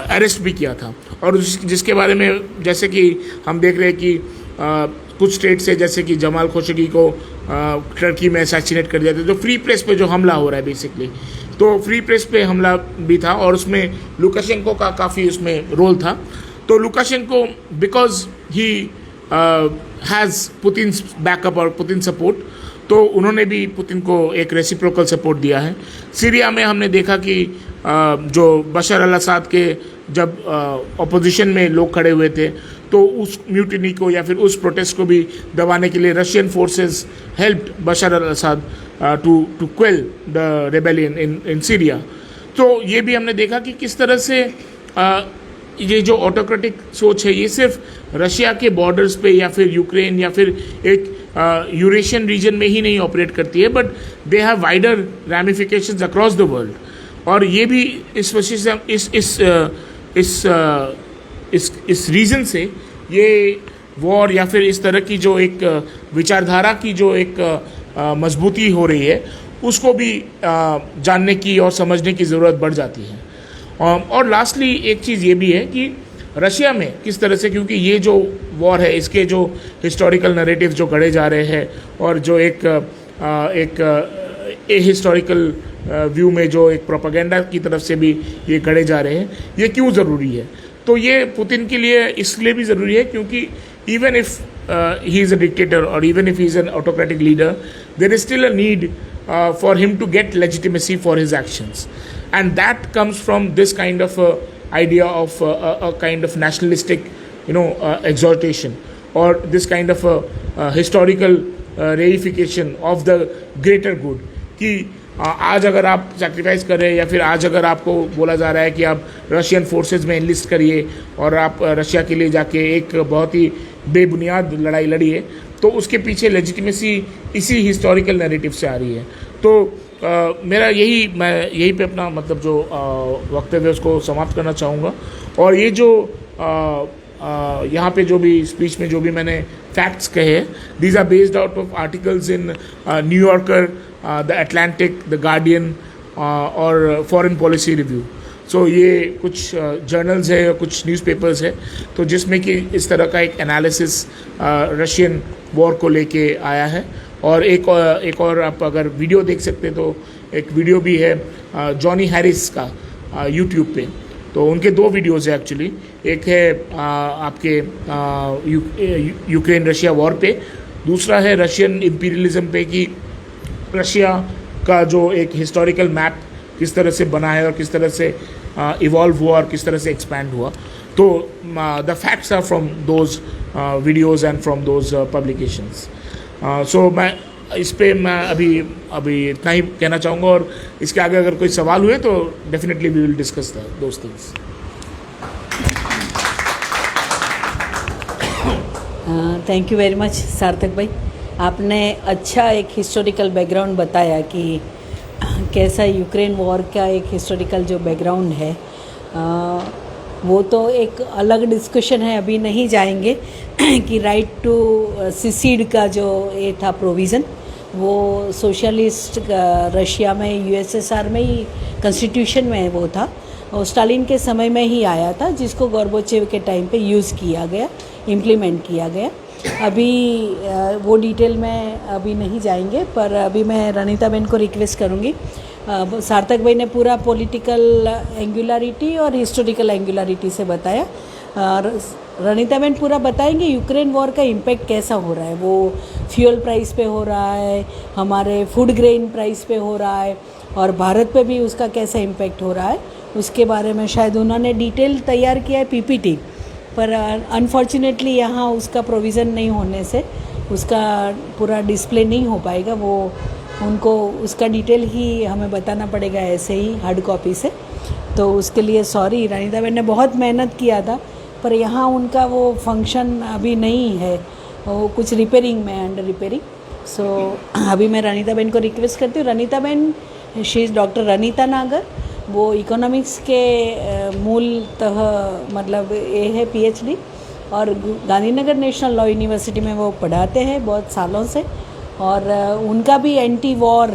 अरेस्ट भी किया था। और जिसके बारे में जैसे कि हम देख रहे हैं कि कुछ स्टेट से जैसे कि जमाल खोशगी को टर्की में असैसिनेट कर दिया था, तो फ्री प्रेस पे जो हमला हो रहा है बेसिकली, तो फ्री प्रेस पे हमला भी था और उसमें लुकाशेंको का काफ़ी उसमें रोल था। तो Lukashenko because he has Putin's backup और पुतिन सपोर्ट, तो उन्होंने भी पुतिन को एक रेसिप्रोकल सपोर्ट दिया है। सीरिया में हमने देखा कि जो बशर अल असद के जब अपोजिशन में लोग खड़े हुए थे, तो उस म्यूटिनी को या फिर उस प्रोटेस्ट को भी दबाने के लिए Russian forces helped Bashar al Assad to quell the rebellion in Syria. तो ये भी हमने देखा कि किस तरह से ये जो ऑटोक्रेटिक सोच है ये सिर्फ रशिया के बॉर्डर्स पे या फिर यूक्रेन या फिर एक यूरेशियन रीजन में ही नहीं ऑपरेट करती है, but they have wider ramifications across the world. और ये भी इस रीज़न से ये वॉर या फिर इस तरह की जो एक विचारधारा की जो एक मजबूती हो रही है, उसको भी जानने की और समझने की ज़रूरत बढ़ जाती है। और लास्टली एक चीज़ ये भी है कि रशिया में किस तरह से, क्योंकि ये जो वॉर है इसके जो हिस्टोरिकल नैरेटिव्स जो गढ़े जा रहे हैं और जो एक हिस्टोरिकल व्यू में जो एक प्रोपेगेंडा की तरफ से भी ये गढ़े जा रहे हैं, ये क्यों ज़रूरी है? तो ये पुतिन के लिए इसलिए भी ज़रूरी है क्योंकि even if he is a dictator और even if he is an autocratic leader, there is still a need for him to get legitimacy for his actions, and that comes from this kind of idea of a kind of nationalistic exaltation, or this kind of historical reification of the greater good कि आज अगर आप सेक्रीफाइस कर रहे हैं या फिर आज अगर आपको बोला जा रहा है कि आप रशियन फोर्सेस में एनलिस्ट करिए और आप रशिया के लिए जाके एक बहुत ही बेबुनियाद लड़ाई लड़िए, तो उसके पीछे लेजिटिमेसी इसी हिस्टोरिकल नैरेटिव से आ रही है। तो मैं यही पे अपना मतलब जो वक्तव्य है उसको समाप्त करना चाहूँगा। और ये जो यहाँ पे जो भी स्पीच में जो भी मैंने फैक्ट्स कहे हैं, these are based out of articles in New Yorker, the Atlantic, the Guardian और फॉरेन पॉलिसी रिव्यू। सो ये कुछ जर्नल्स है और कुछ न्यूज़पेपर्स है, तो जिसमें कि इस तरह का एक एनालिसिस रशियन वॉर को लेके आया है। और एक और आप अगर वीडियो देख सकते हैं तो एक वीडियो भी है जॉनी हैरिस का यूट्यूब पे, तो उनके 2 वीडियोज़ है एक्चुअली। एक है आपके यूक्रेन रशिया वॉर पे, दूसरा है रशियन इम्पीरियलिज्म पे कि रशिया का जो एक हिस्टोरिकल मैप किस तरह से बना है और किस तरह से इवॉल्व हुआ और किस तरह से एक्सपैंड हुआ। तो the facts are from those videos and from those publications. So मैं इस पे मैं अभी इतना ही कहना चाहूँगा, और इसके आगे अगर कोई सवाल हुए तो definitely we will discuss those things. Thank you very much Sarthak भाई, आपने अच्छा एक हिस्टोरिकल बैकग्राउंड बताया कि कैसा यूक्रेन वॉर का एक हिस्टोरिकल जो बैकग्राउंड है, वो तो एक अलग डिस्कशन है, अभी नहीं जाएंगे कि राइट टू सिसीड का जो ये था प्रोविज़न, वो सोशलिस्ट रशिया में यूएसएसआर में ही कॉन्स्टिट्यूशन में वो था और स्टालिन के समय में ही आया था, जिसको गोर्बाचेव के टाइम पे यूज़ किया गया, इम्प्लीमेंट किया गया। अभी वो डिटेल में अभी नहीं जाएंगे, पर अभी मैं रनीता बेन को रिक्वेस्ट करूँगी। सार्थक भाई ने पूरा पॉलिटिकल एंगुलरिटी और हिस्टोरिकल एंगुलरिटी से बताया। रनीता बेन पूरा बताएंगे यूक्रेन वॉर का इम्पैक्ट कैसा हो रहा है, वो फ्यूल प्राइस पे हो रहा है, हमारे फूड ग्रेन प्राइस पे हो रहा है, और भारत पे भी उसका कैसा इम्पैक्ट हो रहा है, उसके बारे में शायद उन्होंने डिटेल तैयार किया है पीपीटी, पर अनफॉर्चुनेटली यहाँ उसका प्रोविज़न नहीं होने से उसका पूरा डिस्प्ले नहीं हो पाएगा। वो उनको उसका डिटेल ही हमें बताना पड़ेगा ऐसे ही हार्ड कॉपी से, तो उसके लिए सॉरी। रानीताबेन ने बहुत मेहनत किया था, पर यहाँ उनका वो फंक्शन अभी नहीं है, वो कुछ रिपेयरिंग में, अंडर रिपेयरिंग। सो अभी मैं रानीताबेन को रिक्वेस्ट करती हूँ। रानीताबेन, शी इज़ डॉक्टर रनीता नागर, वो इकोनॉमिक्स के मूलतः मतलब ये है PhD, और गांधीनगर नेशनल लॉ यूनिवर्सिटी में वो पढ़ाते हैं बहुत सालों से। और उनका भी एंटी वॉर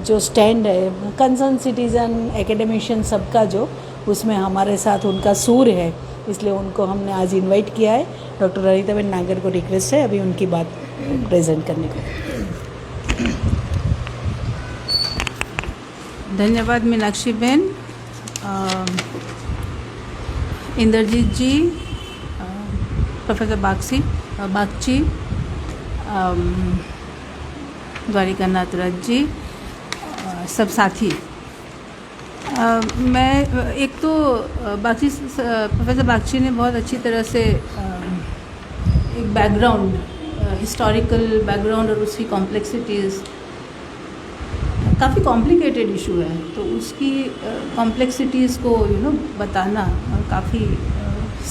जो स्टैंड है, कंसर्न सिटीज़न, एकेडमिशियन सबका जो, उसमें हमारे साथ उनका सूर है, इसलिए उनको हमने आज इनवाइट किया है। डॉक्टर रनीताबेन नागर को रिक्वेस्ट है अभी उनकी बात प्रेजेंट करने को। धन्यवाद मीनाक्षी बहन। इंद्रजीत जी, प्रोफेसर बागची, द्वारिका नाथ रथ जी, सब साथी। मैं एक तो प्रोफेसर बागची ने बहुत अच्छी तरह से एक बैकग्राउंड, हिस्टोरिकल बैकग्राउंड और उसकी कॉम्प्लेक्सिटीज़, काफ़ी कॉम्प्लिकेटेड इशू है, तो उसकी कॉम्प्लेक्सिटीज़ को बताना काफ़ी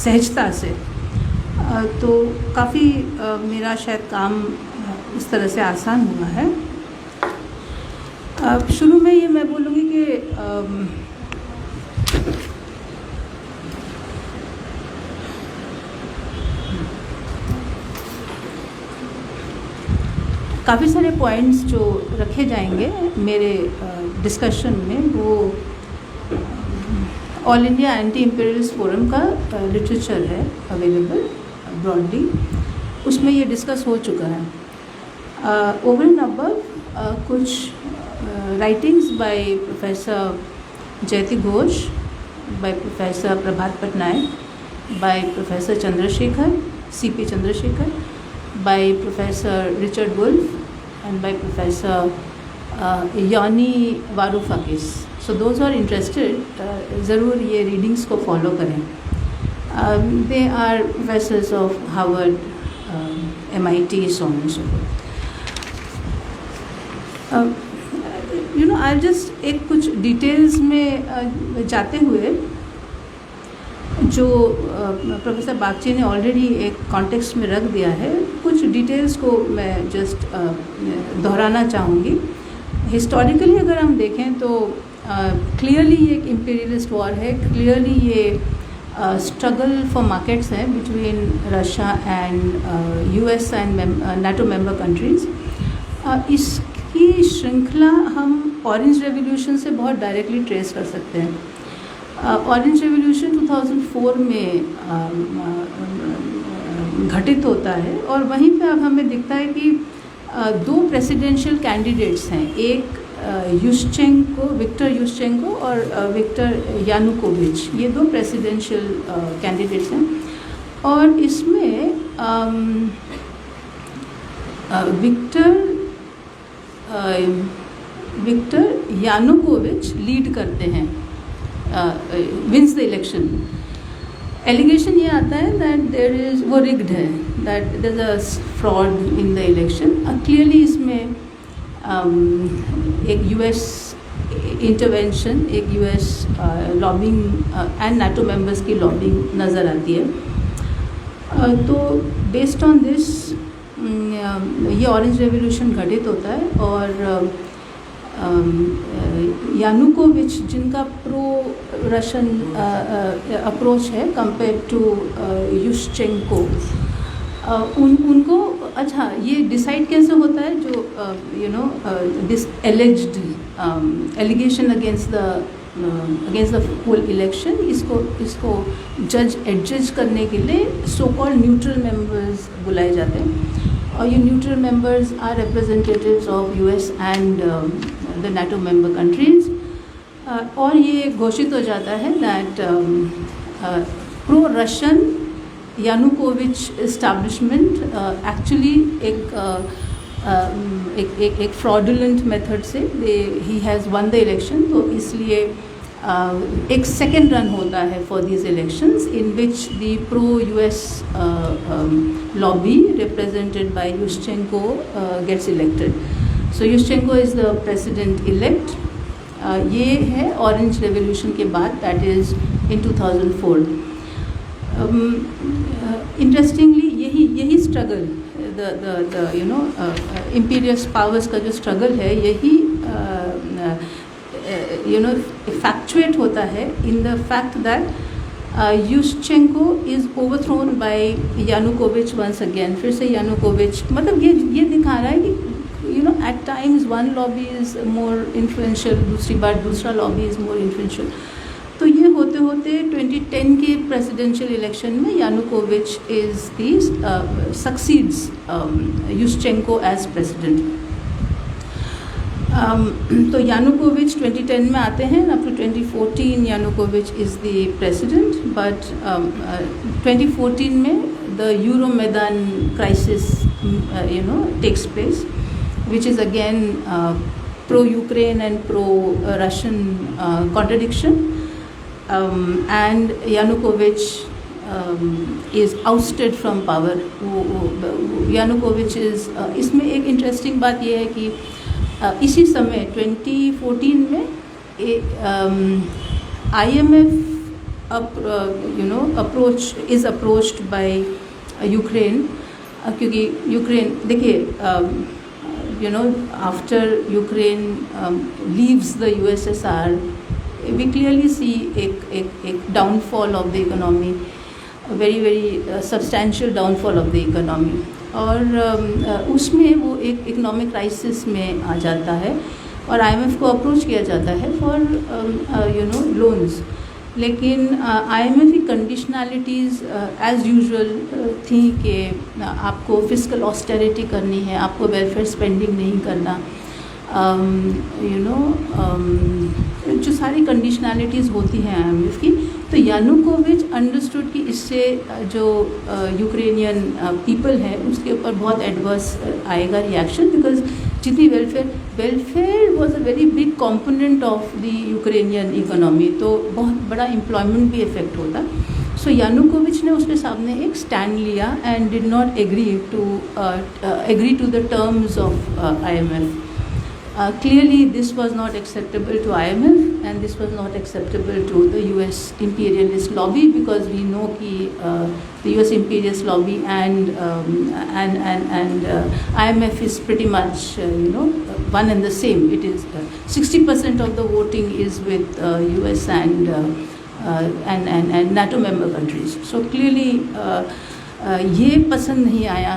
सहजता से, तो काफ़ी मेरा शायद काम इस तरह से आसान हुआ है। शुरू में ये मैं बोलूँगी कि काफ़ी सारे पॉइंट्स जो रखे जाएंगे मेरे डिस्कशन में, वो all India anti imperialist forum का लिटरेचर है अवेलेबल ब्रॉडली, उसमें ये डिस्कस हो चुका है। ओवर एंड अबव कुछ राइटिंग्स बाय प्रोफेसर जयति Ghosh, by professor Prabhat Patnaik, by professor Chandrashekhar, CP Chandrashekhar, by Professor Richard Wolff and by Professor Yoni Varoufakis. So those who are interested, ज़रूर ये readings को follow करें. They are professors of Harvard, MIT, so on and so forth. I'll just एक कुछ details में जाते हुए, जो प्रोफेसर बागची ने ऑलरेडी एक कॉन्टेक्स्ट में रख दिया है, कुछ डिटेल्स को मैं जस्ट दोहराना चाहूँगी। हिस्टोरिकली अगर हम देखें तो क्लियरली ये एक इम्पीरियलिस्ट वॉर है, क्लियरली ये स्ट्रगल फॉर मार्केट्स है between Russia and US and NATO member countries. इसकी श्रृंखला हम ऑरेंज रेवोल्यूशन से बहुत डायरेक्टली ट्रेस कर सकते हैं। ऑरेंज रेवोल्यूशन 2004 में घटित होता है, और वहीं पे अब हमें दिखता है कि दो प्रेसिडेंशियल कैंडिडेट्स हैं, एक विक्टर युश्चेंको और विक्टर यानुकोविच, ये दो प्रेसिडेंशियल कैंडिडेट्स हैं। और इसमें विक्टर यानुकोविच लीड करते हैं, wins the election. Allegation ये आता है that वो rigged है, that there's a fraud in the election. Clearly इसमें एक US intervention, एक US lobbying and NATO members की lobbying नज़र आती है। तो based on this ये ऑरेंज रेवोल्यूशन घटित होता है, और यानुकोविच जिनका प्रो रशियन अप्रोच है कंपेयर टू युश्चेंको, उनको अच्छा ये डिसाइड कैसे होता है, जो this alleged allegation against the whole election, इसको जज करने के लिए सो कॉल्ड न्यूट्रल मेंबर्स बुलाए जाते हैं, और ये neutral members are representatives of US and the NATO member countries. और ये घोषित हो जाता है that pro Russian Yanukovych establishment actually एक फ्रॉडुलेंट मेथड से ही हैज़ वन द इलेक्शन, तो इसलिए एक सेकेंड रन होता है for these elections in which the pro US lobby represented by Yushchenko gets elected. So Yushchenko is the president elect. ये है ऑरेंज रेवोल्यूशन के बाद, दैट इज़ इन 2004. इंटरेस्टिंगली यही struggle, the you know imperious powers का जो स्ट्रगल है, यही यू नो फैक्चुएट होता है in the fact that Yushchenko is overthrown by Yanukovych once again. फिर से यानुकोविच, मतलब ये दिखा रहा है कि you know at times one lobby is more influential, दूसरी बार दूसरा lobby is more influential. तो ये होते होते 2010 के प्रेसिडेंशियल इलेक्शन में Yanukovych is the succeeds Yushchenko as president. तो यानुकोविच 2010 में आते हैं. Up to 2014 Yanukovych is the president, but 2014 में the Euromaidan crisis you know takes place, which is again pro-Ukraine and pro-Russian contradiction, and Yanukovych is ousted from power. Yanukovych is इसमें एक interesting बात ये है कि इसी समय 2014 में IMF is approached by Ukraine, क्योंकि यूक्रेन देखिए you know after Ukraine leaves the USSR, we clearly see a downfall of the economy, a very substantial downfall of the economy. और उसमें वो एक इकोनॉमिक क्राइसिस में आ जाता है और IMF को अप्रोच किया जाता है फॉर यू नो लोन्स. लेकिन IMF की कंडीशनैलिटीज़ एज़ यूजुअल थी कि आपको फिस्कल ऑस्टेरिटी करनी है, आपको वेलफेयर स्पेंडिंग नहीं करना, यू नो जो सारी कंडीशनैलिटीज़ होती हैं IMF की. तो यानुकोविच अंडरस्टूड कि इससे जो यूक्रेनियन पीपल है उसके ऊपर बहुत एडवर्स आएगा रिएक्शन, बिकॉज जितनी welfare was a very big component of the Ukrainian economy, तो बहुत बड़ा एम्प्लॉयमेंट भी इफेक्ट होता. सो यानुकोविच ने उसके सामने एक स्टैंड लिया and did not agree to the terms of IMF. Clearly this was not acceptable to IMF and this was not acceptable to the US imperialist lobby, because we know कि the US imperialist lobby and IMF is pretty much you know one and the same. It is 60% of the voting is with US and NATO member countries. So clearly ये पसंद नहीं आया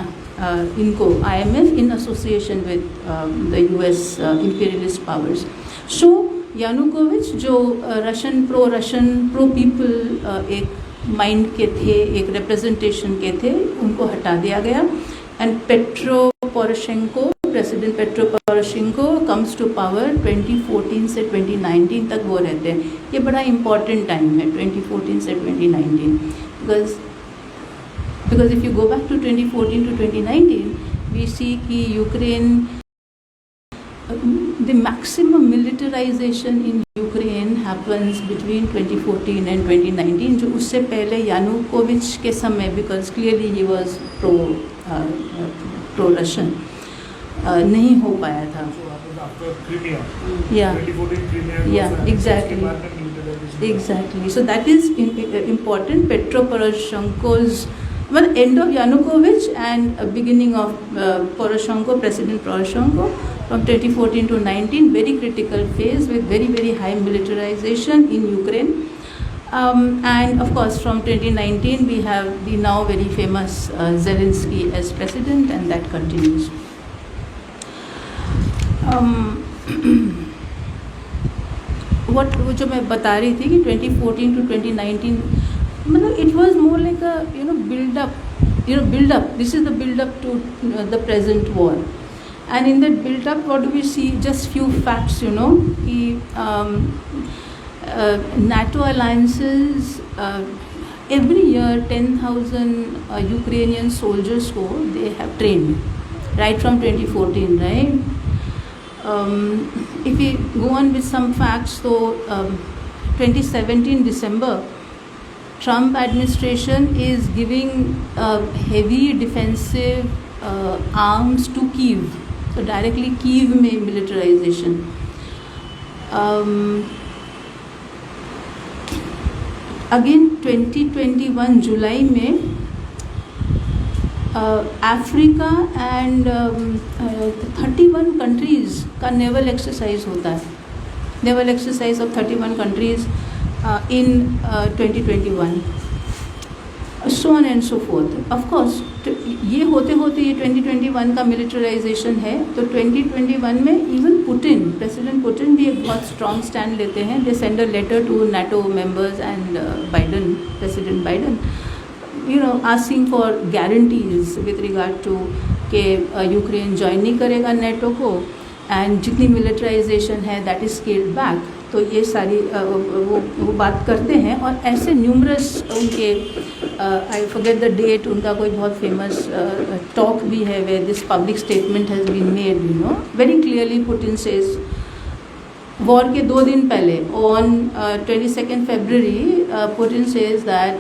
इनको IMF in association with the US imperialist powers. So Yanukovych जो प्रो पीपल एक माइंड के थे, एक रिप्रेजेंटेशन के थे, उनको हटा दिया गया. And president Petro Poroshenko comes to power 2014 से 2019 तक वो रहते हैं. ये बड़ा इम्पॉर्टेंट टाइम है 2014 से 2019, because if you go back to 2014 to 2019, we see कि Ukraine, the maximum militarization in Ukraine happens between 2014 and 2019, जो उससे पहले यानुकोविच के समय, because clearly he was pro Russian, नहीं हो पाया था. Exactly. So that is important. Petro Poroshenko's end of Yanukovych and beginning of President Poroshenko from 2014 to 19, very critical phase with very high militarization in Ukraine. And of course from 2019 we have the now very famous Zelensky as president, and that continues. जो मैं बता रही थी कि 2014 to 2019, मतलब it was more like a build up. This is the build up to the present war, and in that build up what do we see? Just few facts, कि NATO alliances every year 10,000 Ukrainian soldiers को they have trained right from 2014, right? If we go on with some facts, so 2017 December, Trump administration is giving heavy defensive arms to Kyiv, तो डायरेक्टली कीव में मिलिटराइजेशन। अगेन 2021 जुलाई में अफ्रीका एंड 31 कंट्रीज़ का नेवल एक्सरसाइज होता है, naval exercise of 31 countries in 2021, so on and so fourth. Of course ये होते होते ये 2021 का मिलिटराइजेशन है, तो 2021 में इवन पुतिन, प्रेसिडेंट पुतिन भी एक बहुत स्ट्रॉन्ग स्टैंड लेते हैं। They send a letter to NATO members and Biden, president Biden, you know, asking for guarantees with regard to के यूक्रेन ज्वाइन नहीं करेगा नेटो को, एंड जितनी मिलिटराइजेशन है दैट इज स्केल्ड बैक। तो ये सारी वो बात करते हैं, और ऐसे न्यूमरस उनके, आई फॉरगेट द डेट, उनका कोई बहुत फेमस टॉक भी है where this public statement has been made, you know, very clearly Putin says, war के 2 दिन पहले on 22 February Putin says that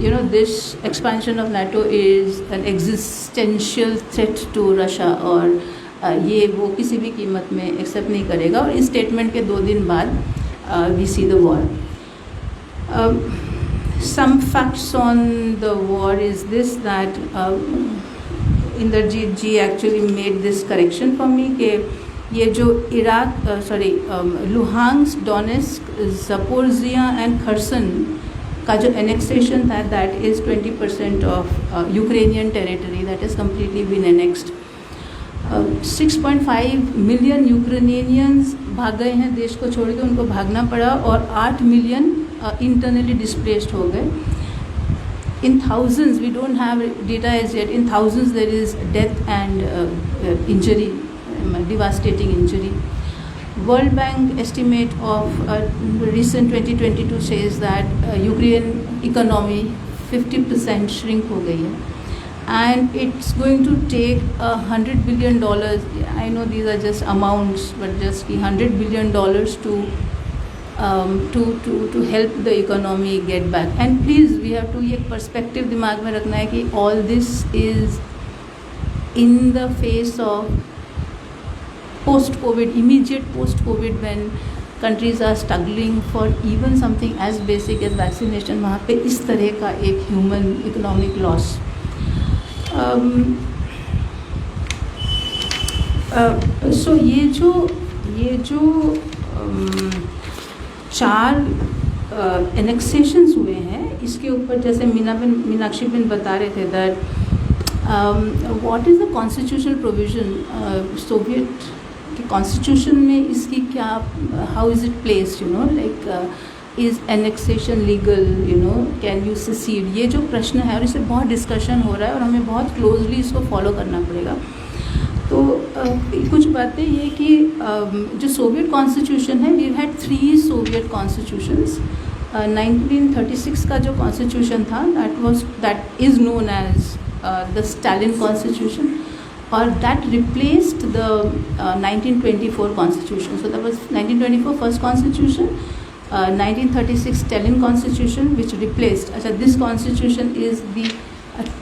you know, this expansion of NATO is an existential threat to Russia, और ये वो किसी भी कीमत में एक्सेप्ट नहीं करेगा। और इस स्टेटमेंट के 2 दिन बाद we see the war. Some facts on the war is this that Indrajit ji actually made this correction for me कि ये जो इराक Luhansk, Donetsk, Zaporizhzhia and Kherson का जो एनेक्सेशन था, that is 20% of Ukrainian territory that is completely been annexed. 6.5 million Ukrainians भाग गए हैं देश को छोड़ के, उनको भागना पड़ा, और 8 मिलियन इंटरनली डिस्प्लेस्ड हो गए। In thousands, we don't have data as yet, in thousands there is death and injury, devastating injury. World Bank estimate of recent 2022 says that Ukraine economy 50% shrink हो गई है, and it's going to take $100 billion. I know these are just amounts, but just $100 billion to help the economy get back. And please, we have to ये perspective दिमाग में रखना है कि all this is in the face of post-COVID, immediate post-COVID, when countries are struggling for even something as basic as vaccination, वहाँ पे इस तरह का एक human economic loss। So ये जो 4 annexations हुए हैं, इसके ऊपर जैसे मीनाक्षी बिन बता रहे थे that what is the constitutional provision, Soviet constitution में इसकी क्या, how is it placed, you know, like is annexation legal, you know, can you secede, ये जो प्रश्न है और इससे बहुत डिस्कशन हो रहा है और हमें बहुत क्लोजली इसको फॉलो करना पड़ेगा। तो कुछ बातें ये कि जो सोवियत कॉन्स्टिट्यूशन है, वी हैड 3 सोवियत कॉन्स्टिट्यूशंस। 1936 का जो कॉन्स्टिट्यूशन था, that is known as the Stalin constitution, or that replaced the 1924 constitution. So that was 1924 first constitution, 1936 Stalin constitution, which replaced. This constitution is the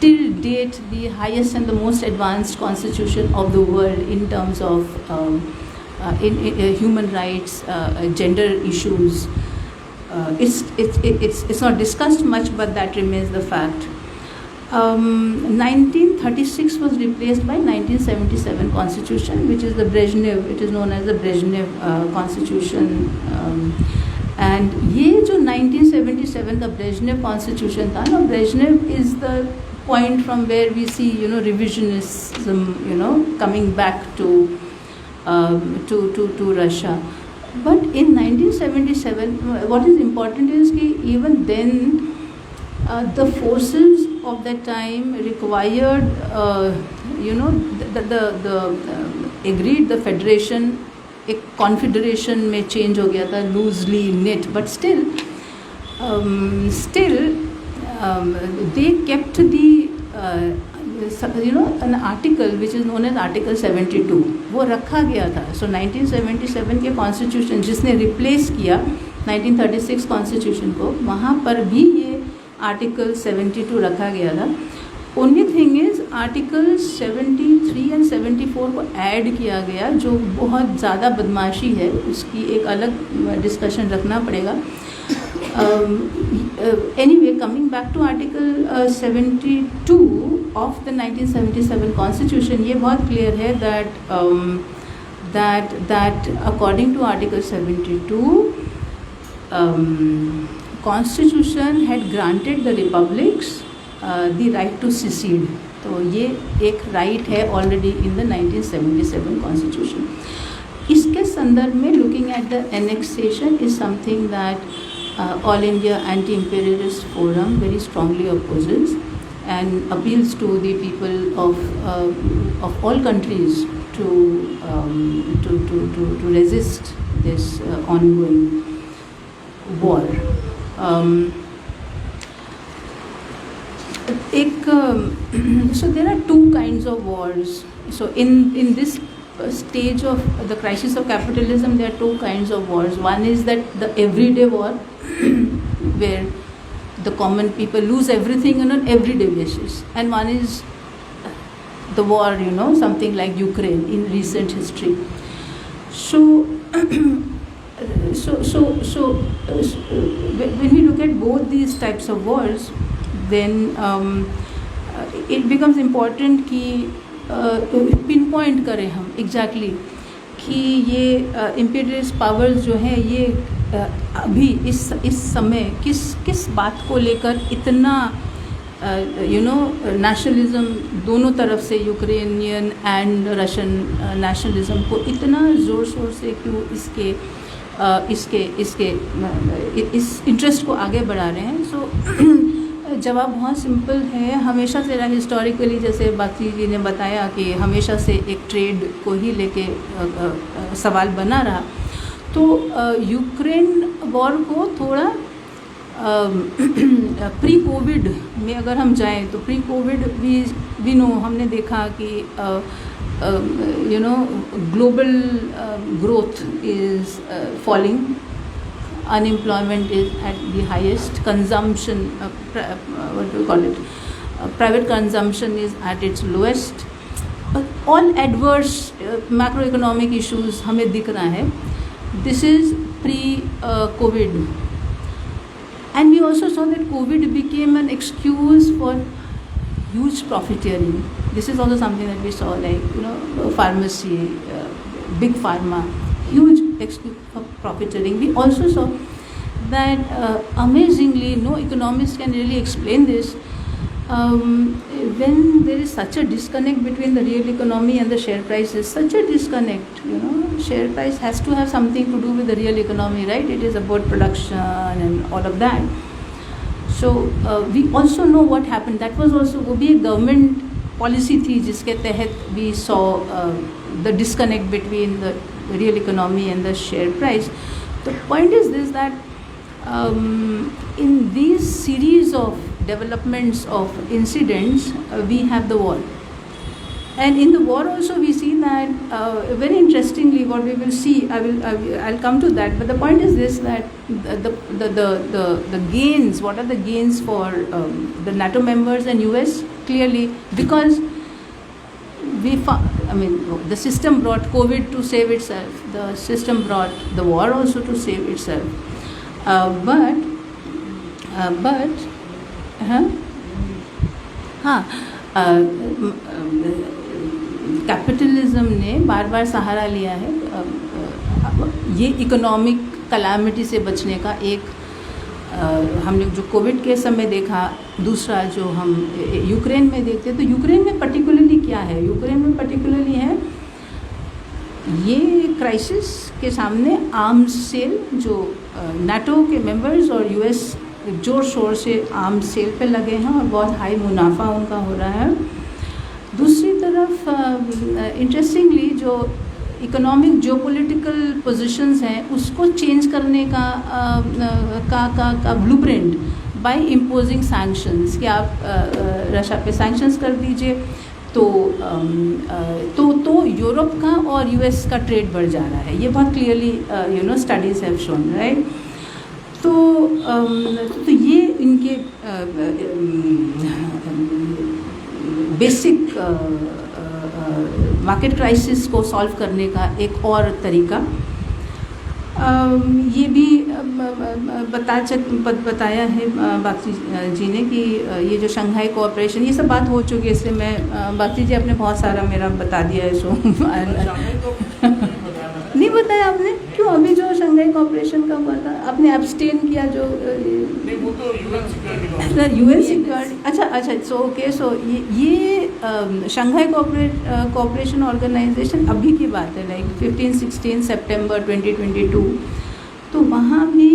till date the highest and the most advanced constitution of the world in terms of in human rights, gender issues. It's not discussed much, but that remains the fact. 1936 was replaced by 1977 constitution, which is the Brezhnev, it is known as the Brezhnev constitution, and ये जो 1977 का Brezhnev constitution था ना, Brezhnev is the point from where we see, you know, revisionism, you know, coming back to Russia. But in 1977, what is important is कि even then the forces of that time required, you know, the agreed the federation एक confederation में change हो गया था, loosely knit, but still they kept the you know, an article which is known as Article 72, वो रखा गया था। So 1977 के कॉन्स्टिट्यूशन जिसने रिप्लेस किया 1936 कॉन्स्टिट्यूशन को, वहाँ पर भी ये आर्टिकल 72 रखा गया था। Only thing is article 73 and 74 को ऐड किया गया, जो बहुत ज़्यादा बदमाशी है, उसकी एक अलग डिस्कशन रखना पड़ेगा. Anyway, coming back to Article 72 of the 1977 Constitution, ये बहुत clear है that according to Article 72, Constitution had granted the republics the right to secede. तो ये एक right है already in the 1977 Constitution. इसके संदर्भ में looking at the annexation is something that All India Anti-Imperialist Forum very strongly opposes and appeals to the people of all countries to resist this ongoing war. So there are two kinds of wars. So in this stage of the crisis of capitalism, there are two kinds of wars. One is that the everyday war, where the common people lose everything on an everyday basis, and one is the war, something like Ukraine in recent history. So when we look at both these types of wars, then it becomes important कि पिन पॉइंट करें हम एग्जैक्टली कि ये इम्पीरियलिस्ट पावर्स जो हैं ये अभी इस समय किस बात को लेकर इतना नेशनलिज्म दोनों तरफ से, यूक्रेनियन एंड रशियन नेशनलिज्म को इतना ज़ोर शोर से क्यों इस इंटरेस्ट को आगे बढ़ा रहे हैं. सो जवाब बहुत सिंपल है. हमेशा से रहा हिस्टोरिकली, जैसे बाकी जी ने बताया कि हमेशा से एक ट्रेड को ही लेके सवाल बना रहा. तो यूक्रेन वॉर को थोड़ा प्री कोविड में अगर हम जाएं तो प्री कोविड वी नो, हमने देखा कि global growth is falling, unemployment is at the highest, consumption, what do you call it, private consumption is at its lowest. All adverse macroeconomic issues हमें दिख रहा है. This is pre-COVID, and we also saw that COVID became an excuse for huge profiteering. This is also something that we saw, like pharmacy, big pharma, huge excuse for profiteering. We also saw that amazingly, no economist can really explain this, when there is such a disconnect between the real economy and the share prices, such a disconnect, share price has to have something to do with the real economy, right? It is about production and all of that. So we also know what happened. That was also वो भी एक government policy थी जिसके तहत we saw the disconnect between the real economy and the share price. The point is this, that in these series of developments of incidents, we have the war, and in the war also we see that very interestingly what we will see, I'll come to that, but the point is this, that the gains, what are the gains for the NATO members and US? Clearly, because the system brought COVID to save itself, the system brought the war also to save itself, but capitalism ने बार बार सहारा लिया है ये इकोनॉमिक कलामिटी से बचने का. एक हमने जो कोविड के समय देखा, दूसरा जो हम यूक्रेन में देखते, तो यूक्रेन में पर्टिकुलरली क्या है, यूक्रेन में पर्टिकुलरली है ये क्राइसिस के सामने आर्म्स सेल, जो नाटो के मेंबर्स और यूएस जोर शोर से आर्म्स सेल पे लगे हैं और बहुत हाई मुनाफा उनका हो रहा है. दूसरी तरफ इंटरेस्टिंगली जो इकोनॉमिक जो पॉलिटिकल पोजीशंस हैं उसको चेंज करने का ब्लूप्रिंट बाय इम्पोजिंग सैंक्शंस, कि आप रशिया पे सैंक्शंस कर दीजिए तो यूरोप का और यूएस का ट्रेड बढ़ जा रहा है. ये बहुत clearly studies have shown, right. तो ये इनके बेसिक मार्केट क्राइसिस को सॉल्व करने का एक और तरीका। ये भी बताया है बागची जी ने कि ये जो शंघाई कोऑपरेशन, ये सब बात हो चुकी है, इसलिए मैं बागची जी आपने बहुत सारा मेरा बता दिया है। सो नहीं बताया आपने, क्यों? अभी जो शंघाई कोऑपरेशन का हुआ था आपने एब्सटेन किया, जो यूएन सिक्योरिटी। अच्छा सो ओके, सो ये शंघाई कोऑपरेशन ऑर्गेनाइजेशन अभी की बात है, लाइक 15-16 सितंबर 2022। तो वहाँ भी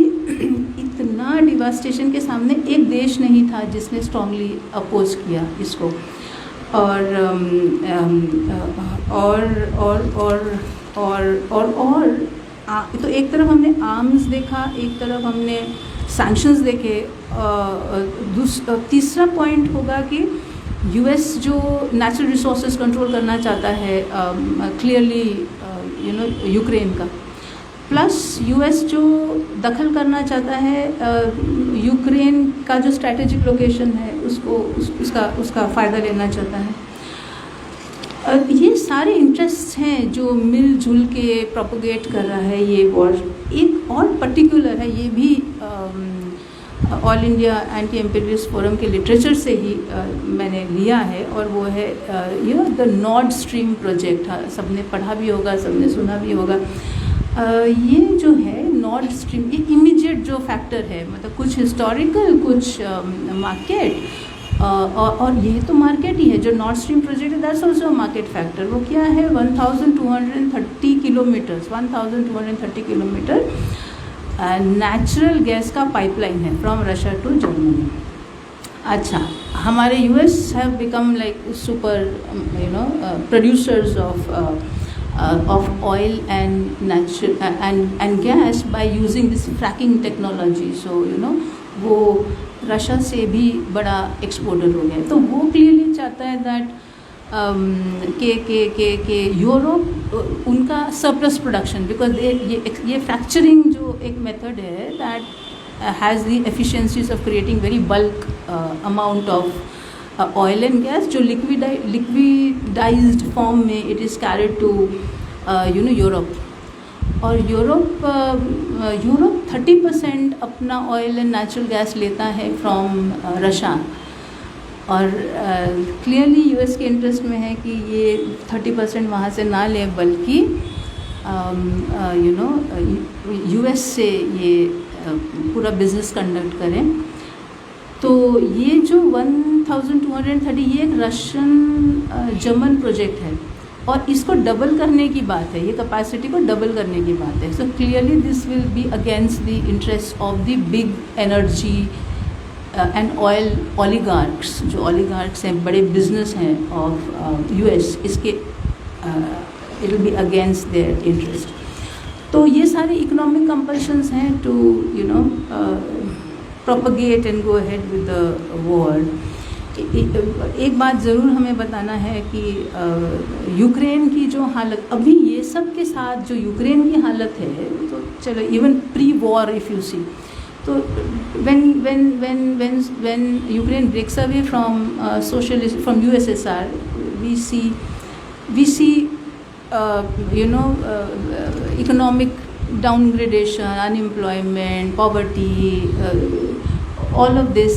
इतना डिवास्टेशन के सामने एक देश नहीं था जिसने स्ट्रांगली अपोज किया इसको। और तो एक तरफ हमने आर्म्स देखा, एक तरफ हमने सैंक्शंस देखे। तीसरा पॉइंट होगा कि यूएस जो नेचुरल रिसोर्सेज कंट्रोल करना चाहता है क्लियरली यूक्रेन का, प्लस यूएस जो दखल करना चाहता है यूक्रेन का जो स्ट्रैटेजिक लोकेशन है उसका फ़ायदा लेना चाहता है। ये सारे इंटरेस्ट्स हैं जो मिलजुल के प्रोपोगेट कर रहा है ये वॉर। एक और पर्टिकुलर है, ये भी all India anti imperialist forum के लिटरेचर से ही मैंने लिया है, और वो है द नॉर्थ स्ट्रीम प्रोजेक्ट। सबने पढ़ा भी होगा, सबने सुना भी होगा। ये जो है नॉर्थ स्ट्रीम, ये इमीडिएट जो फैक्टर है, मतलब कुछ हिस्टोरिकल, कुछ मार्केट, और ये तो मार्केट ही है। जो नॉर्थ स्ट्रीम प्रोजेक्ट है दैट्स ऑल्सो मार्केट फैक्टर। वो क्या है, 1230 किलोमीटर नेचुरल गैस का पाइपलाइन है फ्रॉम रशिया टू जर्मनी। अच्छा, हमारे US have become like super producers of oil and natural and gas by using this fracking technology. So वो रशिया से भी बड़ा एक्सपोर्टर हो गया। तो वो क्लियरली चाहता है दैट के यूरोप उनका सरप्लस प्रोडक्शन, बिकॉज ये फ्रैक्चरिंग जो एक मेथड है that has the efficiencies of creating very bulk amount of oil and gas, जो लिक्विडाइज्ड फॉर्म में it is carried to Europe. और यूरोप 30% अपना ऑयल एंड नेचुरल गैस लेता है फ्रॉम रशिया, और क्लियरली यूएस के इंटरेस्ट में है कि ये 30% वहाँ से ना ले, बल्कि यूएस से ये पूरा बिजनेस कंडक्ट करें। तो ये जो 1230 ये एक रशियन जर्मन प्रोजेक्ट है, और इसको डबल करने की बात है, ये कैपेसिटी को डबल करने की बात है। So clearly this will be against the interest of the big energy and oil oligarchs, जो ओलिगार्क्स हैं, बड़े बिजनेस हैं ऑफ यूएस, इसके it will be against their interest. तो ये सारे इकोनॉमिक कंपल्शंस हैं to propagate and go ahead with the war. एक बात ज़रूर हमें बताना है कि यूक्रेन की जो हालत अभी, ये सब के साथ जो यूक्रेन की हालत है, तो चलो even pre war if you see, तो when Ukraine breaks away from socialist, from USSR, we see economic downgradation, unemployment, poverty, all of this,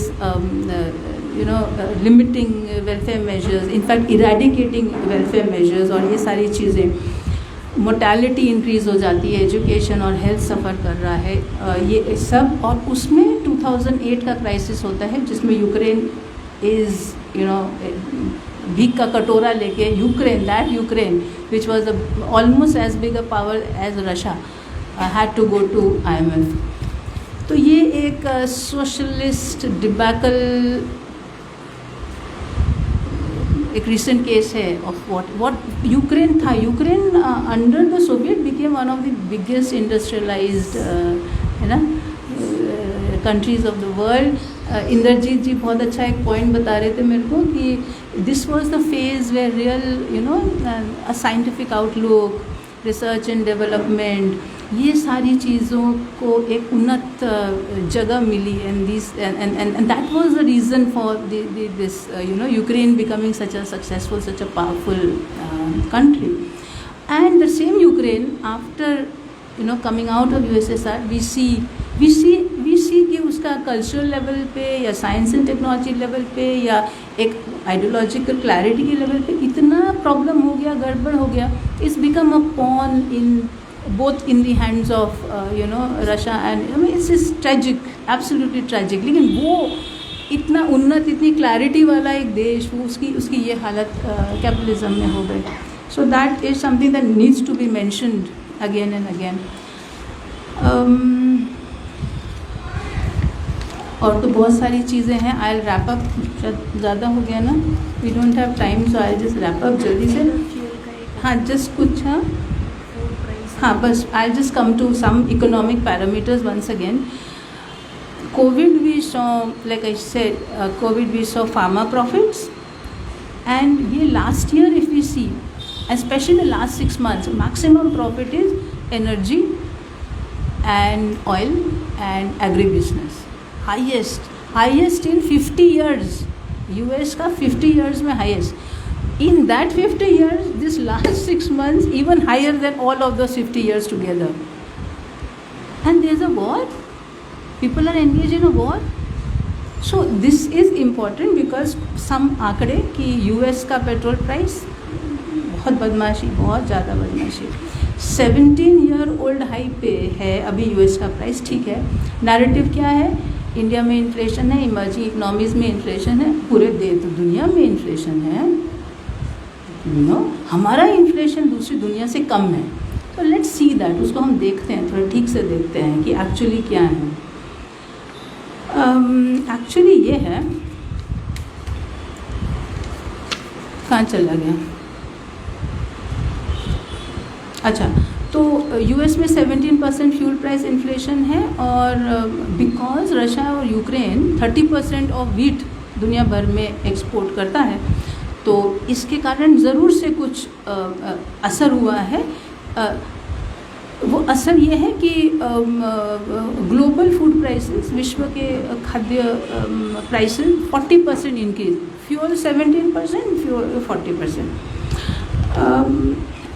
limiting welfare measures, in fact eradicating welfare measures, और ये सारी चीज़ें, मोर्टेलिटी इंक्रीज़ हो जाती है, एजुकेशन और हेल्थ सफ़र कर रहा है, ये सब। और उसमें 2008 का क्राइसिस होता है जिसमें यूक्रेन इज़ भीख का कटोरा लेके Ukraine which was almost as big a power as Russia had to go to IMF। तो ये एक सोशलिस्ट डिबैकल, एक रिसेंट केस है ऑफ व्हाट यूक्रेन था। Ukraine under the Soviet became one of the biggest industrialized countries of the world. Indrajit ji बहुत अच्छा एक पॉइंट बता रहे थे मेरे को कि this was the phase where real a scientific outlook, research and development, ये सारी चीज़ों को एक उन्नत जगह मिली and that was the reason for this Ukraine becoming such a successful, such a powerful country. And the same Ukraine after coming out of USSR we see कि उसका कल्चरल लेवल पे या साइंस एंड टेक्नोलॉजी लेवल पे या एक आइडियोलॉजिकल क्लैरिटी के लेवल पे इतना प्रॉब्लम हो गया, गड़बड़ हो गया. It's become a pawn in both in the hands of Russia and it's tragic, absolutely tragic. लेकिन वो इतना उन्नत, इतनी क्लैरिटी वाला एक देश, वो उसकी ये हालत कैपिटलिज्म में हो गई. So that is something that needs to be mentioned again and again. और तो बहुत सारी चीज़ें हैं. आई विल रैप अप, शायद ज़्यादा हो गया ना, we don't have time, so I just wrap up जल्दी से. हाँ, जस्ट कुछ. हाँ बस I just come to some economic parameters once again. COVID we saw, like I said, COVID we saw pharma profits, and ये last year if we see, especially the last 6 months, maximum profit is energy and oil and agribusiness. Highest in 50 years. US का 50 years में highest. In that 50 years, this last 6 months even higher than all of those 50 years together. And there's a war. People are engaged in a war. So this is important because some आंकड़े कि US का पेट्रोल प्राइस बहुत बदमाशी, बहुत ज़्यादा बदमाशी, 17-year-old हाई पे है अभी US का प्राइस. ठीक है, नैरेटिव क्या है? इंडिया में इन्फ्लेशन है, इमर्जिंग इकोनॉमीज़ में इन्फ्लेशन है, पूरे दुनिया में इन्फ्लेशन है. हमारा इन्फ्लेशन दूसरी दुनिया से कम है. तो लेट्स सी दैट, उसको हम देखते हैं, थोड़ा ठीक से देखते हैं कि एक्चुअली क्या है. एक्चुअली ये है, कहाँ चला गया? अच्छा, तो US में 17% फ्यूल प्राइस इन्फ्लेशन है, और बिकॉज रशिया और यूक्रेन 30% ऑफ व्हीट दुनिया भर में एक्सपोर्ट करता है, तो इसके कारण ज़रूर से कुछ असर हुआ है. वो असर ये है कि ग्लोबल फूड प्राइसेस, विश्व के खाद्य प्राइसेस 40% इंक्रीज, फ्यूल 17%, फ्यूल 40%.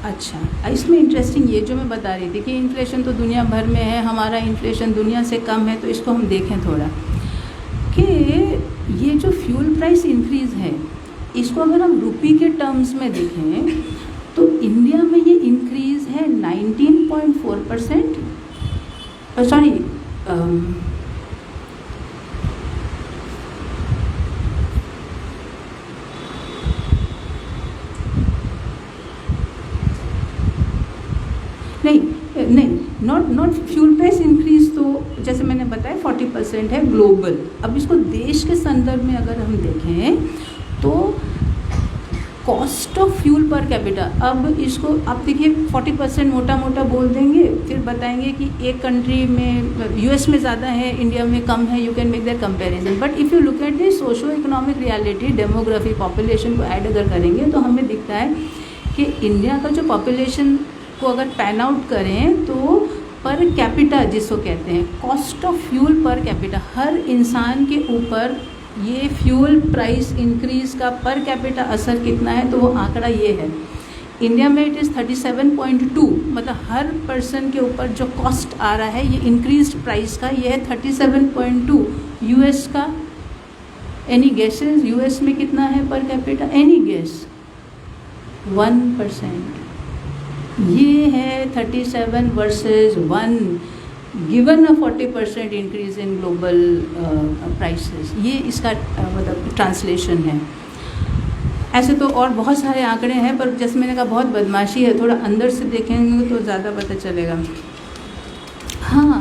अच्छा, इसमें इंटरेस्टिंग ये जो मैं बता रही थी कि इन्फ्लेशन तो दुनिया भर में है, हमारा इन्फ्लेशन दुनिया से कम है, तो इसको हम देखें थोड़ा कि ये जो फ्यूल प्राइस इंक्रीज़ है, इसको अगर हम रुपी के टर्म्स में देखें तो इंडिया में ये इंक्रीज़ है 19.4%. सॉरी, नहीं, नॉट फ्यूल प्राइस इंक्रीज. तो जैसे मैंने बताया 40% है ग्लोबल. अब इसको देश के संदर्भ में अगर हम देखें तो cost of fuel per capita, अब इसको आप देखिए 40% मोटा मोटा बोल देंगे, फिर बताएंगे कि एक कंट्री में US में ज़्यादा है, इंडिया में कम है. You can make that comparison, but if you look at the socio economic reality, demography, population को ऐड अगर करेंगे तो हमें दिखता है कि इंडिया का जो पॉपुलेशन को अगर पैन आउट करें तो पर कैपिटा जिसको कहते हैं, cost of fuel per capita, हर इंसान के ऊपर ये फ्यूल प्राइस इंक्रीज़ का पर कैपिटा असर कितना है, तो वो आंकड़ा ये है. इंडिया में इट इज़ 37.2, मतलब हर पर्सन के ऊपर जो कॉस्ट आ रहा है ये इंक्रीज्ड प्राइस का, ये है 37.2. US का एनी गेसेस? US में कितना है पर कैपिटा? Any guess? 1%. ये है 37 versus 1 given a 40% increase in global prices. ये इसका मतलब ट्रांसलेशन है. ऐसे तो और बहुत सारे आंकड़े हैं, पर जैसे मैंने कहा बहुत बदमाशी है, थोड़ा अंदर से देखेंगे तो ज़्यादा पता चलेगा. हाँ,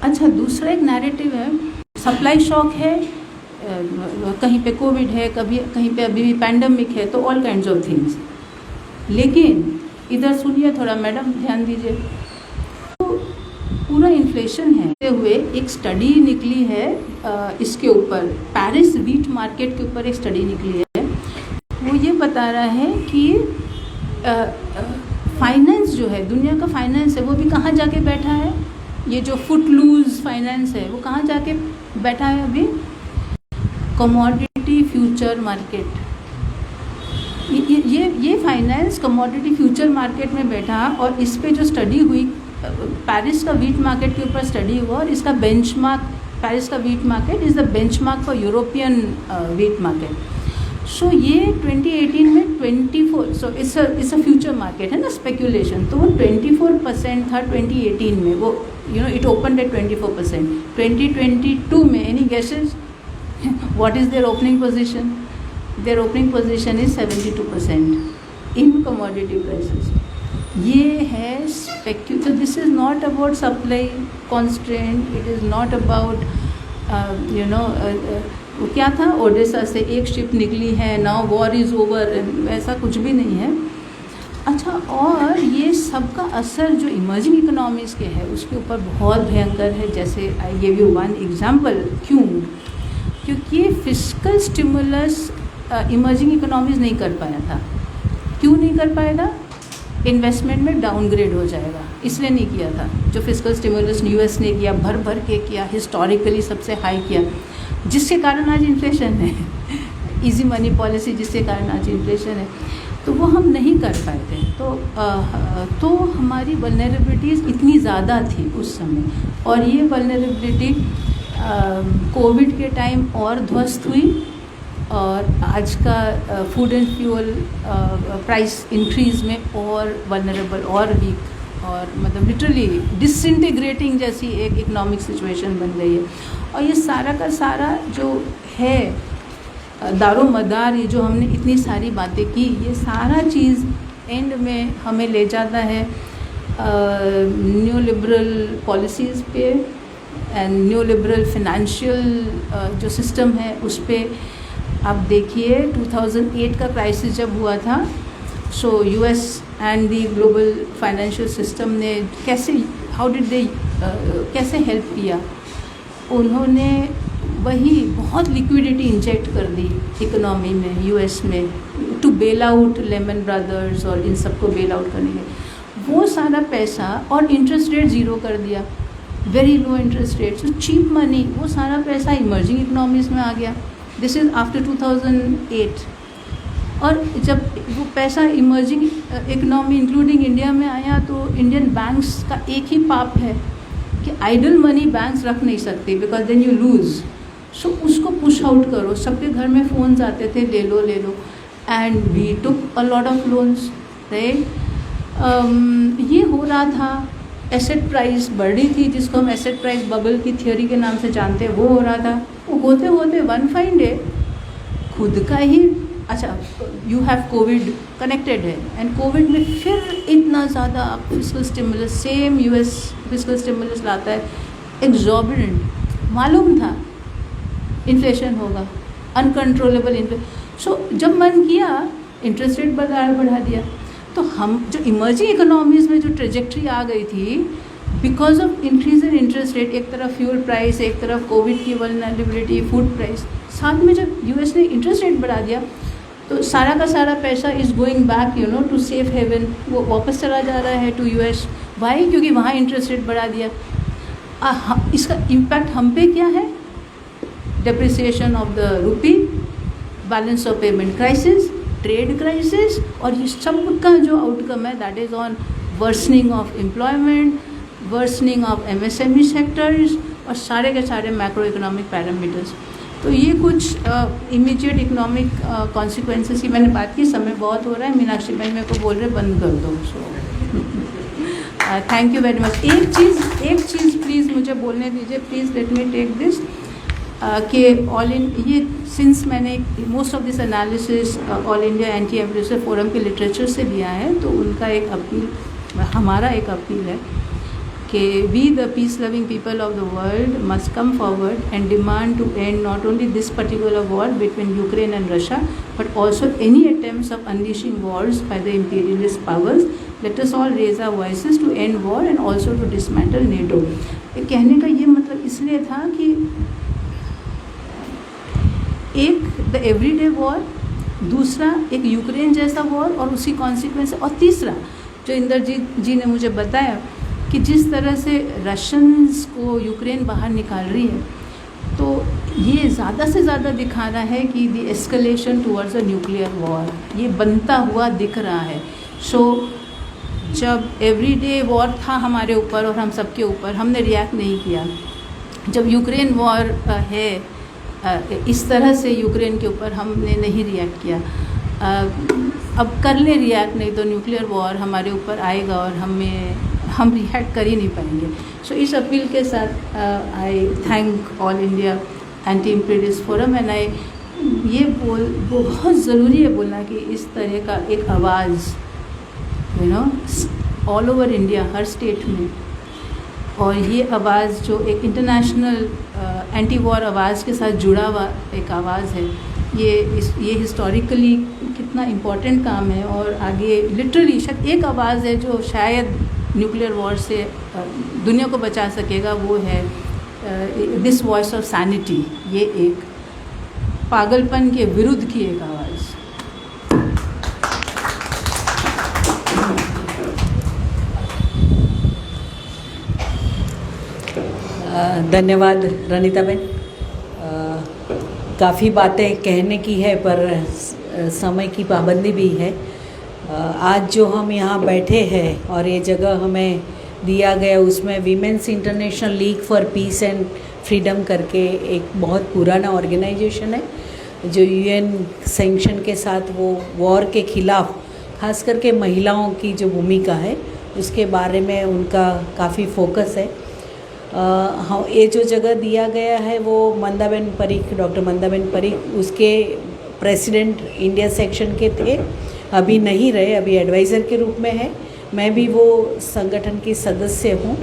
अच्छा, दूसरा एक नैरेटिव है, सप्लाई शॉक है, कहीं पे कोविड है, कहीं पे अभी भी पैंडमिक है, तो ऑल काइंड्स ऑफ थिंग्स. लेकिन इधर सुनिए थोड़ा, मैडम ध्यान दीजिए. पूरा इन्फ्लेशन है हुए एक स्टडी निकली है इसके ऊपर, पेरिस व्हीट मार्केट के ऊपर एक स्टडी निकली है. वो ये बता रहा है कि फाइनेंस जो है, दुनिया का फाइनेंस है, वो भी कहाँ जाके बैठा है? ये जो फुट लूज फाइनेंस है वो कहाँ जाके बैठा है अभी? Commodity future market. ये फाइनेंस कमोडिटी फ्यूचर मार्केट में बैठा, और इस पे जो स्टडी हुई, पेरिस का वीट मार्केट के ऊपर स्टडी हुआ, और इसका बेंचमार्क, पेरिस का wheat market is the benchmark for European wheat market. So ये 2018 में 24, so it's a future market है ना, स्पेकुलेशन, तो वो 24% था 2018 में, वो इट ओपन एट 24%। 2022 में any guesses what is their opening position? Their opening position is 72% in commodity prices. ये है तो this is not about supply constraint, it is not about क्या था, ओडेसा से एक शिप निकली है, नाउ वॉर इज़ ओवर, ऐसा कुछ भी नहीं है। अच्छा, और ये सबका असर जो इमर्जिंग इकोनॉमीज़ के है उसके ऊपर बहुत भयंकर है। जैसे I give you one example, क्योंकि फिस्कल स्टिमुलस इमर्जिंग इकोनॉमीज़ नहीं कर पाया था। क्यों नहीं कर पाएगा? इन्वेस्टमेंट में डाउनग्रेड हो जाएगा, इसलिए नहीं किया था। जो फिस्कल स्टिमुलस यूएस ने किया, भर भर के किया, हिस्टोरिकली सबसे हाई किया, जिसके कारण आज इन्फ्लेशन है। इजी मनी पॉलिसी जिसके कारण आज इन्फ्लेशन है, तो वो हम नहीं कर पाए थे। तो हमारी वल्नरेबिलिटीज़ इतनी ज़्यादा थी उस समय, और ये वल्नरेबिलिटी कोविड के टाइम और ध्वस्त हुई, और आज का food and fuel price increase में और वल्नरेबल और वीक, और मतलब लिटरली डिसइंटीग्रेटिंग जैसी एक इकोनॉमिक सिचुएशन बन गई है। और ये सारा का सारा जो है दारो मदार, ये जो हमने इतनी सारी बातें की, ये सारा चीज़ एंड में हमें ले जाता है न्यू लिबरल पॉलिसीज़ पे एंड न्यू लिबरल फिनेंशियल जो सिस्टम है उस पर। आप देखिए 2008 का क्राइसिस जब हुआ था, so US and the global financial system ने कैसे कैसे हेल्प किया? उन्होंने वही बहुत लिक्विडिटी इंजेक्ट कर दी इकोनॉमी में, यूएस में, to bail out Lehman Brothers और इन सबको बेल आउट करने के। वो सारा पैसा, और इंटरेस्ट रेट ज़ीरो कर दिया, very low interest rate, so cheap money, वो सारा पैसा इमर्जिंग इकोनॉमीज़ में आ गया। This is after 2008। और जब वो पैसा इमर्जिंग इकोनॉमी इंक्लूडिंग इंडिया में आया, तो इंडियन बैंक्स का एक ही पाप है कि आइडल मनी बैंक्स रख नहीं सकते, बिकॉज देन यू लूज़। सो उसको पुश आउट करो। सबके घर में फ़ोन्स आते थे, ले लो, and we took a lot of loans, right. ये हो रहा था, एसेट प्राइस बढ़ रही थी, जिसको हम एसेट प्राइस बबल की थियोरी के नाम से जानते हैं, वो हो रहा था। वो होते होते वन फाइन डे खुद का ही, अच्छा यू हैव कोविड कनेक्टेड है, एंड कोविड में फिर इतना ज़्यादा fiscal stimulus, same US fiscal stimulus लाता है, एग्जॉर्बिटेंट, मालूम था इन्फ्लेशन होगा, अनकंट्रोलेबल इन्फ्लेशन। सो जब मन किया इंटरेस्ट रेट बढ़ा दिया। तो हम जो इमर्जिंग इकोनॉमीज़ में जो ट्रेजेक्ट्री आ गई थी because of increase in interest rate, एक तरफ फ्यूल प्राइस, एक तरफ कोविड की वल्नरेबिलिटी, फूड प्राइस, साथ में जब यूएस ने इंटरेस्ट रेट बढ़ा दिया, तो सारा का सारा पैसा is going back to safe haven, वो वापस चला जा रहा है टू यूएस। वाई? क्योंकि वहाँ इंटरेस्ट रेट बढ़ा दिया। इसका इम्पैक्ट हम पे क्या है? Depreciation of the rupee, balance of payment crisis, trade crisis, और ये सब का जो आउटकम है that is on worsening of employment, worsening of MSME sectors, और सारे के सारे मैक्रो इकोनॉमिक पैरामीटर्स। तो ये कुछ इमीडिएट इकोनॉमिक कॉन्सिक्वेंसेस की मैंने बात की। समय बहुत हो रहा है, मीनाक्षी बहन मेरे को बोल रहे बंद कर दो। So thank you very much. एक चीज़ प्लीज़ मुझे बोलने दीजिए, please let me take this, कि ऑल इन ये सिंस मैंने most of this analysis All India anti abusive forum के लिटरेचर से लिया है, तो उनका एक अपील, हमारा एक अपील है कि we the peace loving people of the world must come forward and demand to end not only this particular war between Ukraine and Russia but also any attempts of unleashing wars by the imperialist powers. Let us all raise our voices to end war and also to dismantle NATO. कहने का ये मतलब इसलिए था कि एक द एवरीडे वॉर, दूसरा एक यूक्रेन जैसा वॉर और उसकी कॉन्सिक्वेंस, और तीसरा जो इंद्रजीत जी ने मुझे बताया कि जिस तरह से रशियंस को यूक्रेन बाहर निकाल रही है, तो ये ज़्यादा से ज़्यादा दिखा रहा है कि the escalation towards a nuclear war ये बनता हुआ दिख रहा है। सो जब एवरीडे वॉर था हमारे ऊपर और हम सबके ऊपर, हमने रिएक्ट नहीं किया। जब यूक्रेन वॉर है इस तरह से यूक्रेन के ऊपर हमने नहीं रिएक्ट किया। अब कर ले रिएक्ट, नहीं तो न्यूक्लियर वॉर हमारे ऊपर आएगा और हम रिएक्ट कर ही नहीं पाएंगे। सो इस अपील के साथ आई thank all India anti imperialist forum and I ये बहुत ज़रूरी है बोलना कि इस तरह का एक आवाज़ ऑल ओवर इंडिया, हर स्टेट में, और ये आवाज़ जो एक इंटरनेशनल एंटी वॉर आवाज़ के साथ जुड़ा हुआ एक आवाज़ है, ये हिस्टोरिकली कितना इम्पोर्टेंट काम है। और आगे लिटरली शायद एक आवाज़ है जो शायद न्यूक्लियर वॉर से दुनिया को बचा सकेगा, वो है दिस वॉइस ऑफ सैनिटी। ये एक पागलपन के विरुद्ध की एक आवाज़। धन्यवाद रनीता बेन। काफ़ी बातें कहने की है पर समय की पाबंदी भी है। आज जो हम यहाँ बैठे हैं और ये जगह हमें दिया गया, उसमें women's international league for piece and freedom करके एक बहुत पुराना ऑर्गेनाइजेशन है जो यूएन सैंक्शन के साथ वो वॉर के ख़िलाफ़ खास करके महिलाओं की जो भूमिका है उसके बारे में उनका काफ़ी फोकस है। हाँ, ये जो जगह दिया गया है वो मंदाबेन परीख, डॉक्टर मंदाबेन परीख उसके प्रेसिडेंट इंडिया सेक्शन के थे, अभी नहीं रहे, अभी एडवाइज़र के रूप में है। मैं भी वो संगठन की सदस्य हूँ,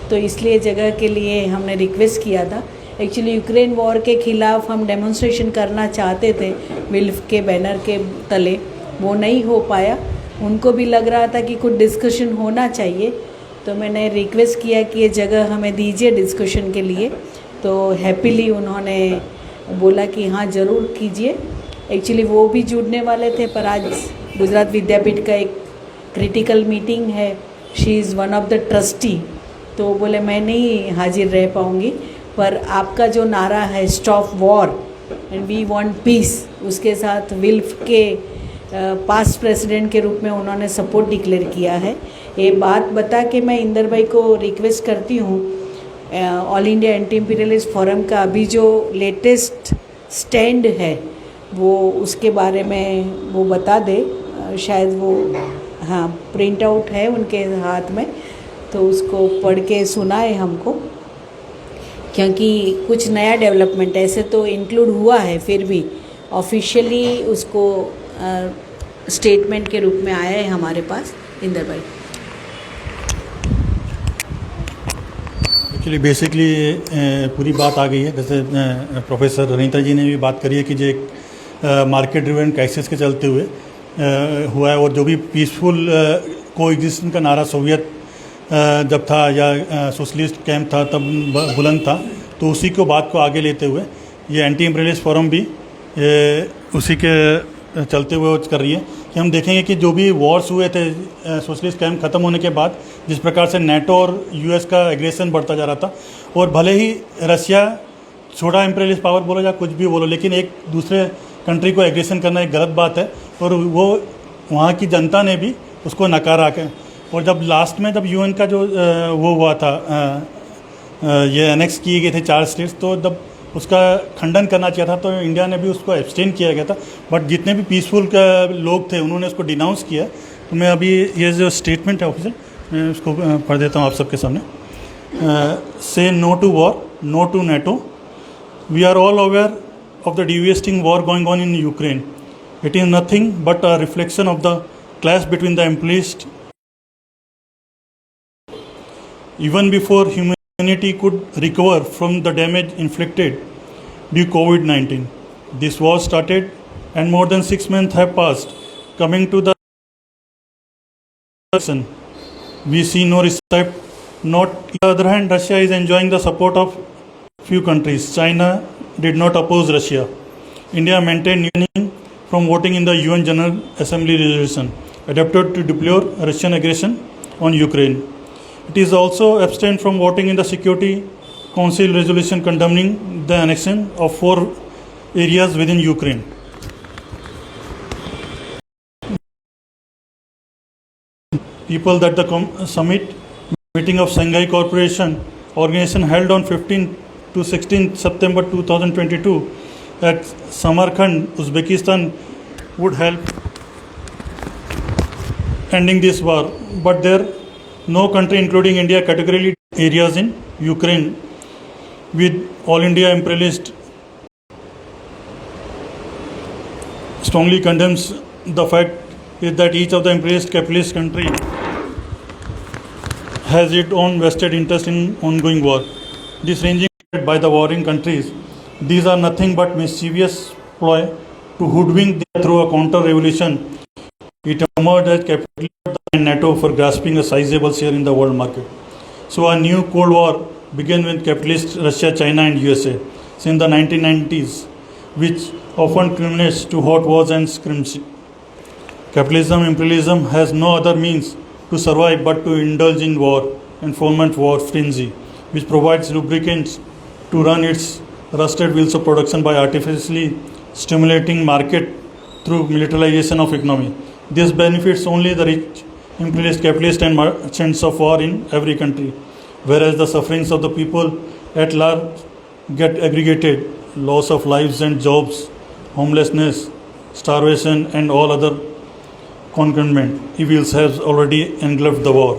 तो इसलिए जगह के लिए हमने रिक्वेस्ट किया था। एक्चुअली यूक्रेन वॉर के ख़िलाफ़ हम डेमोन्स्ट्रेशन करना चाहते थे विल्फ के बैनर के तले, वो नहीं हो पाया। उनको भी लग रहा था कि कुछ डिस्कशन होना चाहिए, तो मैंने रिक्वेस्ट किया कि ये जगह हमें दीजिए डिस्कशन के लिए। तो हैप्पीली उन्होंने बोला कि हाँ ज़रूर कीजिए। एक्चुअली वो भी जुड़ने वाले थे पर आज गुजरात विद्यापीठ का एक क्रिटिकल मीटिंग है, she is one of the trustee, तो बोले मैं नहीं हाजिर रह पाऊँगी, पर आपका जो नारा है stop war and we want peace, उसके साथ विल्फ के पास्ट प्रेसिडेंट के रूप में उन्होंने सपोर्ट डिक्लेयर किया है। ये बात बता के मैं इंदर भाई को रिक्वेस्ट करती हूँ, all India anti imperialist forum का अभी जो लेटेस्ट स्टैंड है वो उसके बारे में वो बता दे। शायद वो हाँ प्रिंट आउट है उनके हाथ में, तो उसको पढ़ के सुनाए हमको, क्योंकि कुछ नया डेवलपमेंट ऐसे तो इंक्लूड हुआ है, फिर भी ऑफिशियली उसको स्टेटमेंट के रूप में आया है हमारे पास। इंदर भाई एक्चुअली बेसिकली पूरी बात आ गई है। जैसे प्रोफेसर रनीता जी ने भी बात करी है कि जो एक मार्केट ड्रिवन क्राइसिस के चलते हुए हुआ है, और जो भी पीसफुल को एग्जिस्टेंस का नारा सोवियत जब था या सोशलिस्ट कैंप था तब बुलंद था, तो उसी को बात को आगे लेते हुए ये एंटी इम्पीरियलिस्ट फोरम भी उसी के चलते हुए कर रही है कि हम देखेंगे कि जो भी वॉर्स हुए थे सोशलिस्ट कैंप ख़त्म होने के बाद, जिस प्रकार से नेटो और यूएस का एग्रेशन बढ़ता जा रहा था, और भले ही रशिया छोटा इम्पीरियलिस्ट पावर बोलो या कुछ भी बोलो, लेकिन एक दूसरे कंट्री को एग्रेशन करना एक गलत बात है, और वो वहाँ की जनता ने भी उसको नकारा के। और जब लास्ट में जब यूएन का जो वो हुआ था ये एनेक्स किए गए थे 4 स्टेट्स, तो जब उसका खंडन करना चाहिए था तो इंडिया ने भी उसको एब्सटेन किया गया था, बट जितने भी पीसफुल लोग थे उन्होंने उसको डिनाउंस किया। तो मैं अभी ये जो स्टेटमेंट है ऑफिसर मैं उसको पढ़ देता हूँ आप सबके सामने। Say no to war, no to NATO, we are all aware of the devastating war going on in Ukraine. It is nothing but a reflection of the clash between the imperialists. Even before humanity could recover from the damage inflicted due to COVID-19, this war started and more than 6 months have passed. Coming to the lesson, we see no respect. Not on the other hand, Russia is enjoying the support of few countries. China did not oppose Russia. India maintained union from voting in the UN General Assembly resolution. adopted to deplore Russian aggression on Ukraine. It is also abstained from voting in the Security Council resolution condemning the annexion of 4 areas within Ukraine. People that the summit meeting of Shanghai Cooperation Organization held on 15 to 16 September 2022 at Samarkand, Uzbekistan would help ending this war, but there no country including India categorically areas in Ukraine with all India imperialist strongly condemns the fact is that each of the imperialist capitalist country has its own vested interest in ongoing war. This ranging by the warring countries, these are nothing but mischievous ploy to hoodwink through a counter-revolution. It emerged as capitalist and NATO for grasping a sizable share in the world market. So a new Cold War began with capitalist Russia, China and USA since the 1990s, which often culminates to hot wars and skirmishes. Capitalism, imperialism has no other means to survive but to indulge in war and foment war frenzy, which provides lubricants to run its rusted wheels of production by artificially stimulating market through militarization of economy. This benefits only the rich, imperialist, capitalist and merchants of war in every country, whereas the sufferings of the people at large get aggregated, loss of lives and jobs, homelessness, starvation and all other concomitant evils has already engulfed the war.